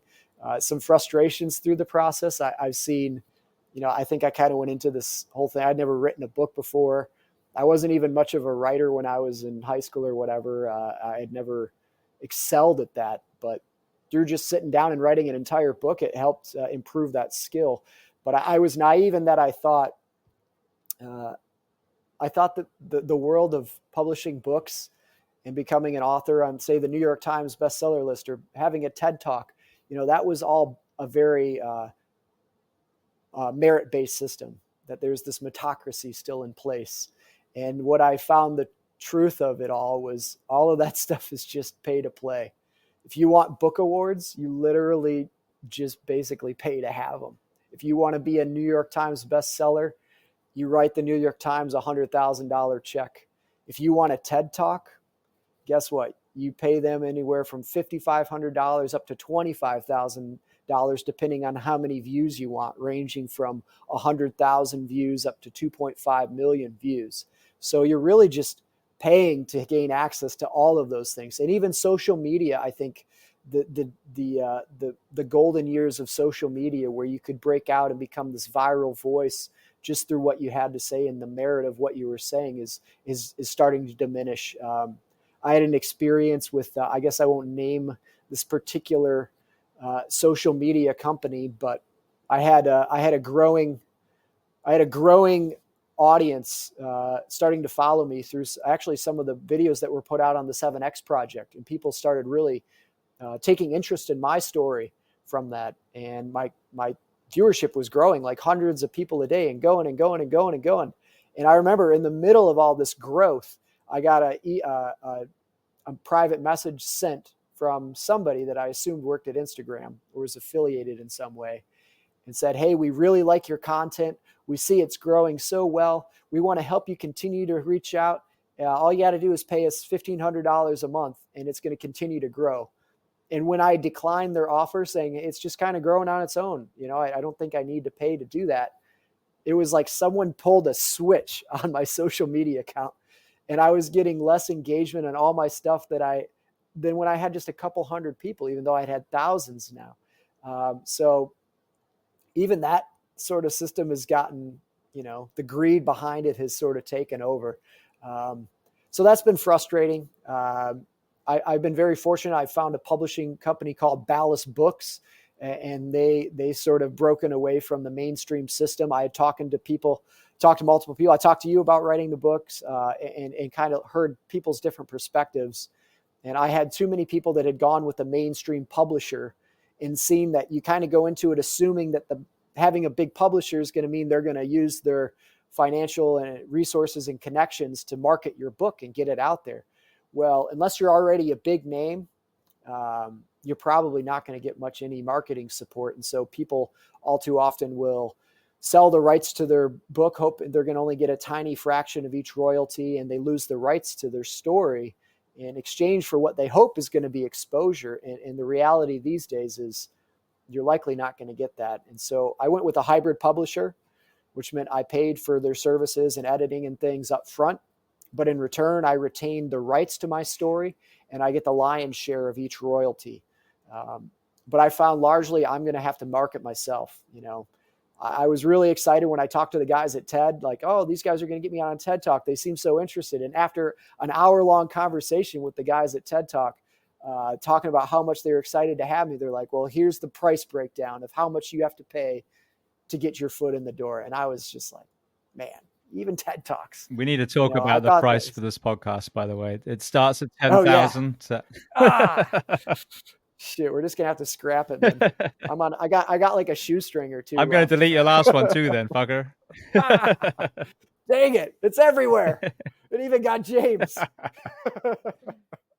Some frustrations through the process. I've seen, I think I kind of went into this whole thing. I'd never written a book before. I wasn't even much of a writer when I was in high school or whatever. I had never excelled at that, but through just sitting down and writing an entire book, it helped improve that skill. But I was naive in that uh, I thought that the world of publishing books and becoming an author on, say, the New York Times bestseller list or having a TED Talk, that was all a very merit-based system, that there's this meritocracy still in place. And what I found the truth of it all was all of that stuff is just pay to play. If you want book awards, you literally just basically pay to have them. If you want to be a New York Times bestseller, you write the New York Times $100,000 check. If you want a TED Talk, guess what? You pay them anywhere from $5,500 up to $25,000, depending on how many views you want, ranging from 100,000 views up to 2.5 million views. So you're really just paying to gain access to all of those things. And even social media, I think the golden years of social media where you could break out and become this viral voice just through what you had to say and the merit of what you were saying is starting to diminish. I had an experience with, I guess I won't name this particular social media company, but I had a growing audience starting to follow me through actually some of the videos that were put out on the 7X project, and people started really taking interest in my story from that, and my viewership was growing like hundreds of people a day and going and going and going and going. And I remember in the middle of all this growth, I got a private message sent from somebody that I assumed worked at Instagram or was affiliated in some way and said, hey, we really like your content. We see it's growing so well. We want to help you continue to reach out. All you got to do is pay us $1,500 a month and it's going to continue to grow. And when I declined their offer saying it's just kind of growing on its own, I don't think I need to pay to do that. it was like someone pulled a switch on my social media account, and I was getting less engagement on all my stuff than when I had just a couple hundred people, even though I had thousands now. So even that sort of system has gotten, the greed behind it has sort of taken over. So that's been frustrating. I've been very fortunate. I found a publishing company called Ballast Books, and they sort of broken away from the mainstream system. I had talked to multiple people. I talked to you about writing the books, and kind of heard people's different perspectives. And I had too many people that had gone with the mainstream publisher and seen that you kind of go into it assuming that having a big publisher is going to mean they're going to use their financial and resources and connections to market your book and get it out there. Well, unless you're already a big name, you're probably not going to get much any marketing support. And so people all too often will sell the rights to their book, hope they're going to only get a tiny fraction of each royalty, and they lose the rights to their story in exchange for what they hope is going to be exposure. And the reality these days is you're likely not going to get that. And so I went with a hybrid publisher, which meant I paid for their services and editing and things up front. But in return, I retained the rights to my story, and I get the lion's share of each royalty. But I found largely I'm going to have to market myself. I was really excited when I talked to the guys at TED, like, oh, these guys are going to get me on a TED Talk. They seem so interested. And after an hour-long conversation with the guys at TED Talk, talking about how much they were excited to have me, they're like, well, here's the price breakdown of how much you have to pay to get your foot in the door. And I was just like, man, even TED Talks. We need to talk about the price for this podcast, by the way. It starts at 10,000. Oh, yeah. Shit, we're just gonna have to scrap it, man. I got like a shoestring or two. I'm gonna delete your last one too, then, fucker. Dang it! It's everywhere. It even got James.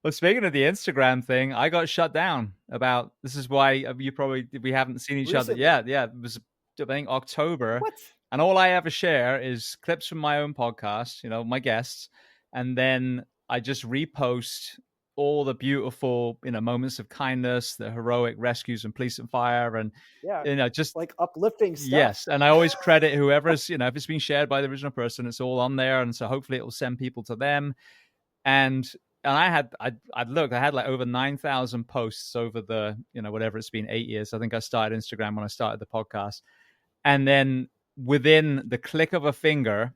Well, speaking of the Instagram thing, I got shut down about. This is why we haven't seen each other yet. Yeah, it was, I think, October. What? And all I ever share is clips from my own podcast, my guests, and then I just repost all the beautiful, moments of kindness, the heroic rescues and police and fire, and just like uplifting stuff. Yes, and I always credit whoever's, if it's been shared by the original person, it's all on there, and so hopefully it will send people to them. And I had like over 9,000 posts over the, whatever it's been, 8 years. I think I started Instagram when I started the podcast, and then within the click of a finger,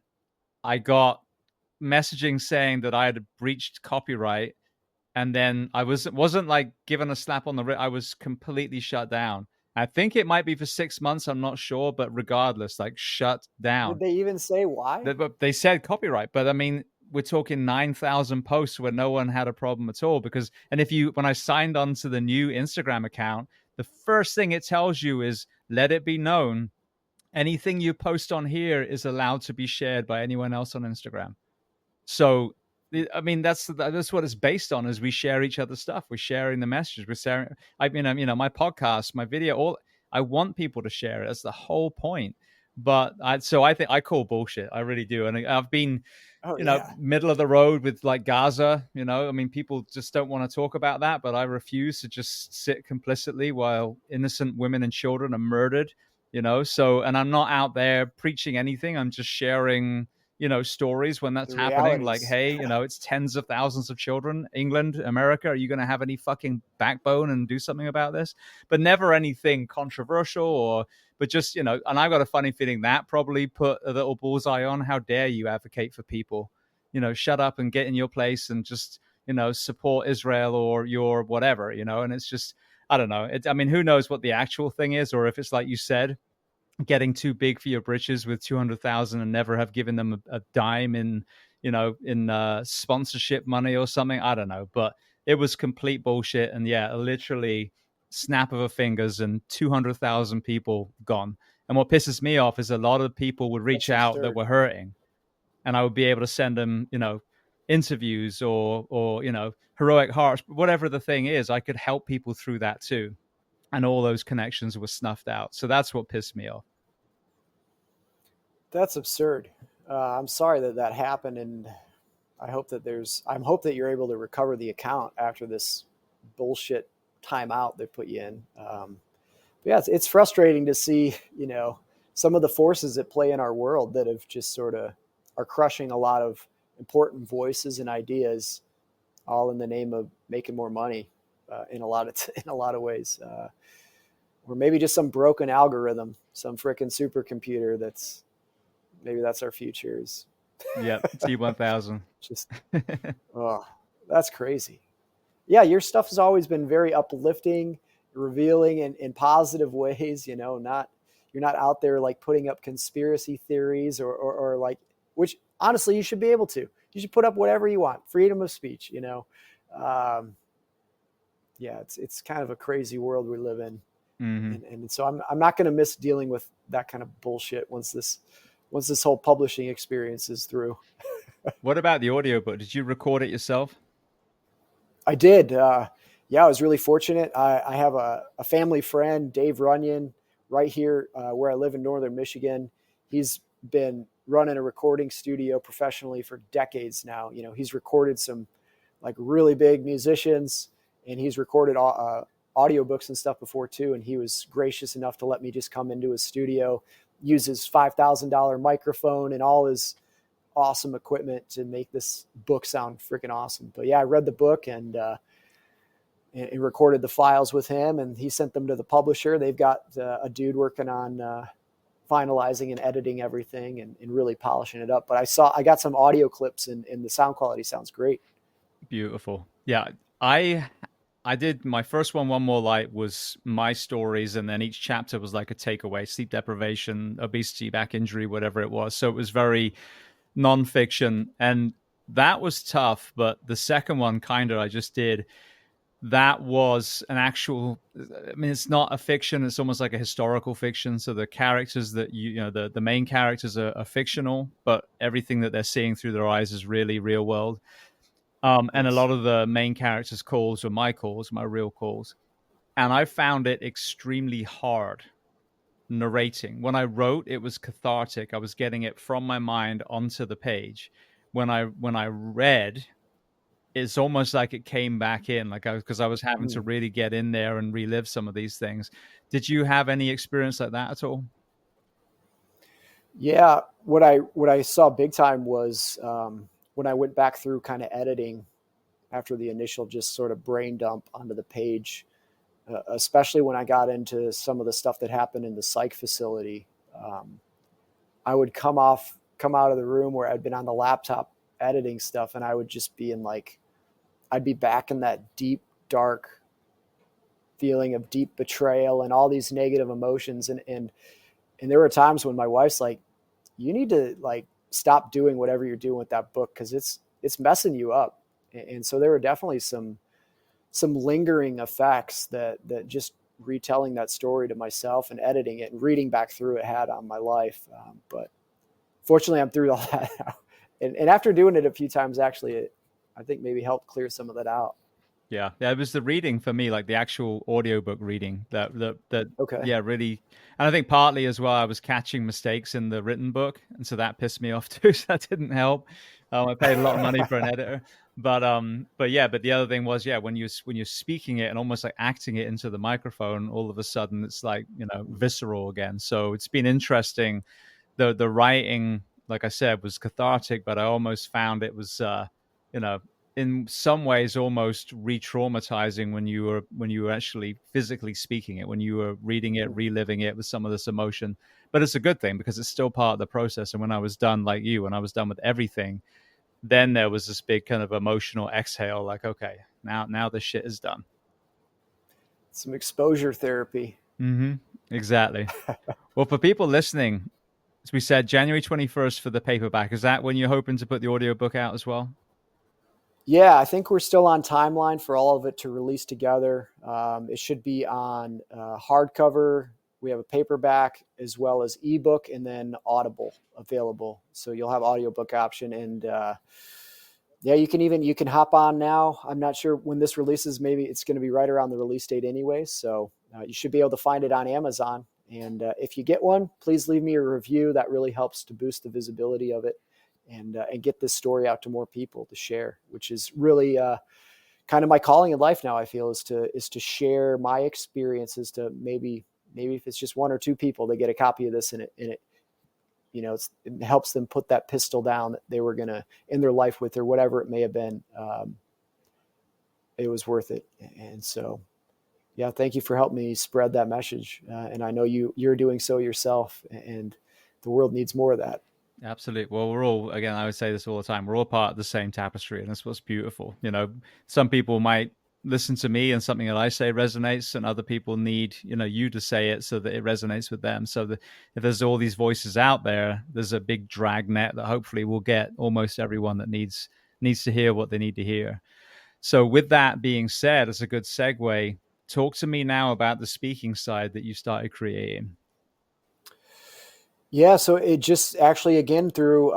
I got messaging saying that I had breached copyright. And then I wasn't like given a slap on the wrist. I was completely shut down. I think it might be for 6 months. I'm not sure, but regardless, like shut down. Did they even say why? They said copyright, but I mean, we're talking 9,000 posts where no one had a problem at all. When I signed on to the new Instagram account, the first thing it tells you is, let it be known, anything you post on here is allowed to be shared by anyone else on Instagram. So, I mean, that's what it's based on, is we share each other's stuff. We're sharing the messages. We're sharing, my podcast, my video, I want people to share it. That's the whole point. But I think I call bullshit. I really do. And I've been, middle of the road with like Gaza, I mean, people just don't want to talk about that, but I refuse to just sit complicitly while innocent women and children are murdered, so, and I'm not out there preaching anything. I'm just sharing, stories when that's happening. Like, hey, it's tens of thousands of children. England, America, are you going to have any fucking backbone and do something about this? But never anything controversial but just, and I've got a funny feeling that probably put a little bullseye on. How dare you advocate for people? Shut up and get in your place and just, support Israel or your whatever, and it's just, I don't know. I mean, who knows what the actual thing is, or if it's like you said, getting too big for your britches with 200,000 and never have given them a dime in sponsorship money or something. I don't know, but it was complete bullshit. And yeah, literally snap of a fingers and 200,000 people gone. And what pisses me off is a lot of people would reach out that were hurting, and I would be able to send them, interviews or heroic hearts, whatever the thing is. I could help people through that too. And all those connections were snuffed out. So that's what pissed me off. That's absurd. I'm sorry that happened, and I hope that you're able to recover the account after this bullshit timeout they put you in. Yeah, it's frustrating to see, some of the forces at play in our world that have just sort of are crushing a lot of important voices and ideas, all in the name of making more money in a lot of in a lot of ways, or maybe just some broken algorithm, some freaking supercomputer that's maybe that's our future is Yep, T1000. just oh, that's crazy. Yeah, your stuff has always been very uplifting, revealing in positive ways. You know, not you're not out there like putting up conspiracy theories or like, which honestly you should be able to. You should put up whatever you want, freedom of speech. You know, um, yeah, it's kind of a crazy world we live in, Hmm. and so I'm not going to miss dealing with that kind of bullshit once this whole publishing experience is through. What about the audiobook? Did you record it yourself? I did. Yeah, I was really fortunate. I have a family friend, Dave Runyon, right here where I live in northern Michigan. He's been running a recording studio professionally for decades now. You know, he's recorded some like really big musicians, and he's recorded audiobooks and stuff before too. And he was gracious enough to let me just come into his studio, use his $5,000 microphone and all his awesome equipment to make this book sound freaking awesome. But yeah, I read the book and recorded the files with him, and he sent them to the publisher. They've got a dude working on finalizing and editing everything and really polishing it up. But I got some audio clips, and the sound quality sounds great. Beautiful. Yeah, I I did my first one more light was my stories, and then each chapter was like a takeaway: sleep deprivation, obesity, back injury, whatever it was. So it was very nonfiction, and that was tough. But the second one, kind of, I just did. That was an actual. I mean, it's not a fiction; it's almost like a historical fiction. So the characters that you know, the main characters are fictional, but everything that they're seeing through their eyes is really real world. And a Nice. lot of the main characters' calls were my calls, my real calls. And I found it extremely hard narrating. When I wrote, it was cathartic. I was getting it from my mind onto the page. When I read, it's almost like it came back in, like because I was having to Mm. really get in there and relive some of these things. Did you have any experience like that at all? Yeah, what I saw big time was when I went back through kind of editing after the initial just sort of brain dump onto the page, especially when I got into some of the stuff that happened in the psych facility. Um, I would come out of the room where I'd been on the laptop editing stuff, and I would just be in like I'd be back in that deep dark feeling of deep betrayal and all these negative emotions, and there were times when my wife's like, you need to like stop doing whatever you're doing with that book because it's messing you up. And so there were definitely some lingering effects that just retelling that story to myself and editing it and reading back through it had on my life. But fortunately, I'm through all that now. And after doing it a few times, actually, I think maybe helped clear some of that out. Yeah, it was the reading for me, like the actual audiobook reading that Okay. yeah, really. And I think partly as well, I was catching mistakes in the written book, and so that pissed me off too. So that didn't help. I paid a lot of money for an editor, but yeah, but the other thing was, yeah, when you're speaking it and almost like acting it into the microphone, all of a sudden it's like, you know, visceral again. So it's been interesting. The writing, like I said, was cathartic, but I almost found it was you know, in some ways almost re-traumatizing when you were actually physically speaking it, when you were reading it, reliving it with some of this emotion. But it's a good thing because it's still part of the process. And when I was done, like you, when I was done with everything, then there was this big kind of emotional exhale, like, okay, now this shit is done. Some exposure therapy. Mm-hmm. Exactly. Well, for people listening, as we said, January 21st for the paperback. Is that when you're hoping to put the audiobook out as well? Yeah, I think we're still on timeline for all of it to release together. It should be on hardcover. We have a paperback as well as ebook and then Audible available. So you'll have audiobook option and yeah, you can hop on now. I'm not sure when this releases. Maybe it's going to be right around the release date anyway. So you should be able to find it on Amazon. And if you get one, please leave me a review. That really helps to boost the visibility of it and get this story out to more people to share, which is really kind of my calling in life now. I feel is to share my experiences to maybe maybe if it's just one or two people, they get a copy of this, and it it helps them put that pistol down that they were going to end their life with, or whatever it may have been. It was worth it. And so, yeah, thank you for helping me spread that message. And I know you're doing so yourself, and the world needs more of that. Absolutely. Well, we're all, again, I would say this all the time, we're all part of the same tapestry, and that's what's beautiful. Some people might listen to me and something that I say resonates, and other people need, you to say it so that it resonates with them. So that if there's all these voices out there, there's a big drag net that hopefully will get almost everyone that needs to hear what they need to hear. So with that being said, it's a good segue. Talk to me now about the speaking side that you started creating. Yeah, so it just actually, again, through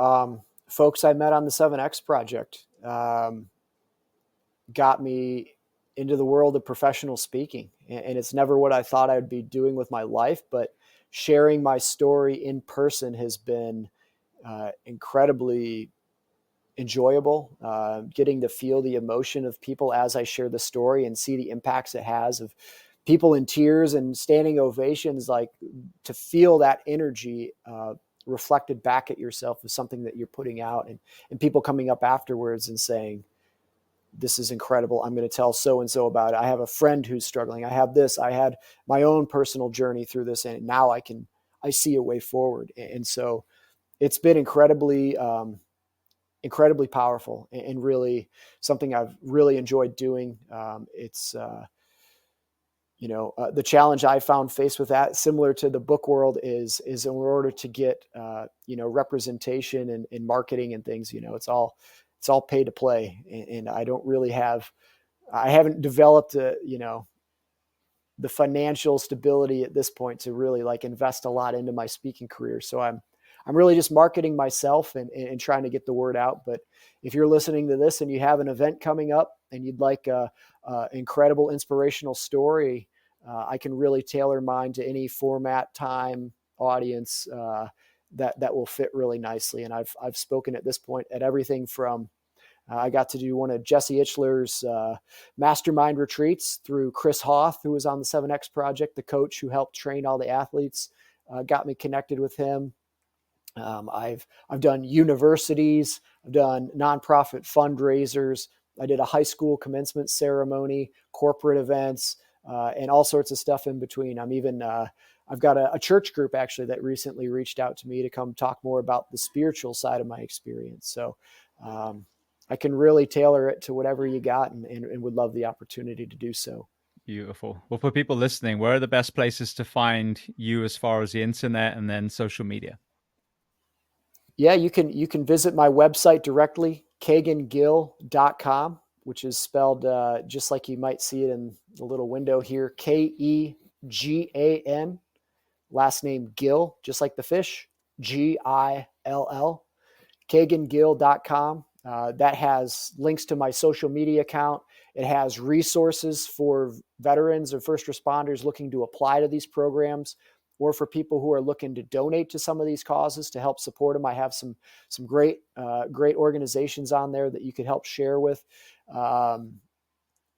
folks I met on the 7X project, got me into the world of professional speaking. And it's never what I thought I'd be doing with my life, but sharing my story in person has been incredibly enjoyable. Getting to feel the emotion of people as I share the story and see the impacts it has, of people in tears and standing ovations, like to feel that energy reflected back at yourself is something that you're putting out, and people coming up afterwards and saying, this is incredible. I'm going to tell so-and-so about it. I have a friend who's struggling. I have this. I had my own personal journey through this, and now I see a way forward. And so it's been incredibly powerful, and really something I've really enjoyed doing. It's the challenge I found faced with that, similar to the book world, is in order to get representation and marketing and things. It's all pay to play, and I haven't developed the financial stability at this point to really invest a lot into my speaking career. So I'm really just marketing myself and trying to get the word out. But if you're listening to this and you have an event coming up and you'd like a incredible inspirational story, I can really tailor mine to any format, time, audience that will fit really nicely. And I've spoken at this point at everything from I got to do one of Jesse Itzler's mastermind retreats through Chris Hoth, who was on the 7X project, the coach who helped train all the athletes, got me connected with him. I've done universities, I've done nonprofit fundraisers. I did a high school commencement ceremony, corporate events, and all sorts of stuff in between. I've got a church group actually that recently reached out to me to come talk more about the spiritual side of my experience. So I can really tailor it to whatever you got, and would love the opportunity to do so. Beautiful. Well, for people listening, where are the best places to find you as far as the internet and then social media? Yeah, you can visit my website directly, kegangill.com, which is spelled just like you might see it in the little window here, Kegan, last name Gill, just like the fish, Gill, kegangill.com. That has links to my social media account. It has resources for veterans or first responders looking to apply to these programs, or for people who are looking to donate to some of these causes to help support them. I have some great organizations on there that you could help share with.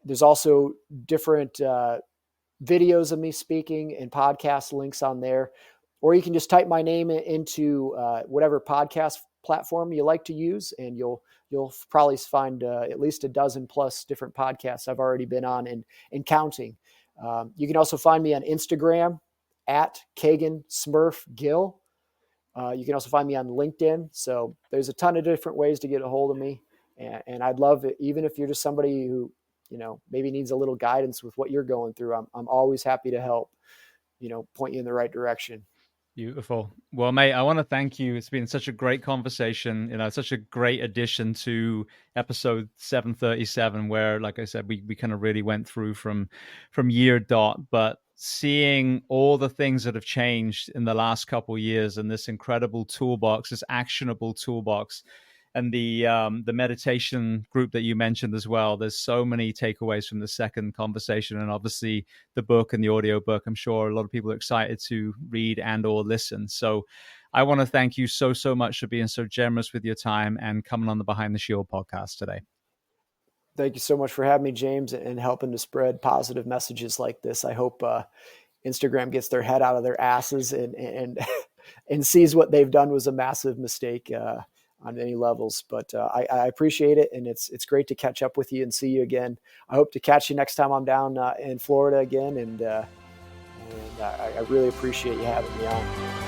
There's also different videos of me speaking and podcast links on there, or you can just type my name into whatever podcast platform you like to use, and you'll probably find at least a dozen plus different podcasts I've already been on and counting. You can also find me on Instagram at Kegan Smurf Gill. You can also find me on LinkedIn. So there's a ton of different ways to get a hold of me. And I'd love it, even if you're just somebody who, maybe needs a little guidance with what you're going through. I'm always happy to help, point you in the right direction. Beautiful. Well, mate, I want to thank you. It's been such a great conversation, such a great addition to episode 737, where, like I said, we kind of really went through from year dot, but seeing all the things that have changed in the last couple of years and this incredible toolbox, this actionable toolbox, and the meditation group that you mentioned as well. There's so many takeaways from the second conversation, and obviously the book and the audio book. I'm sure a lot of people are excited to read and or listen. So I want to thank you so much for being so generous with your time and coming on the Behind the Shield podcast today. Thank you so much for having me, James, and helping to spread positive messages like this. I hope Instagram gets their head out of their asses and and sees what they've done was a massive mistake on any levels. But I appreciate it, and it's great to catch up with you and see you again. I hope to catch you next time I'm down in Florida again, and I really appreciate you having me on.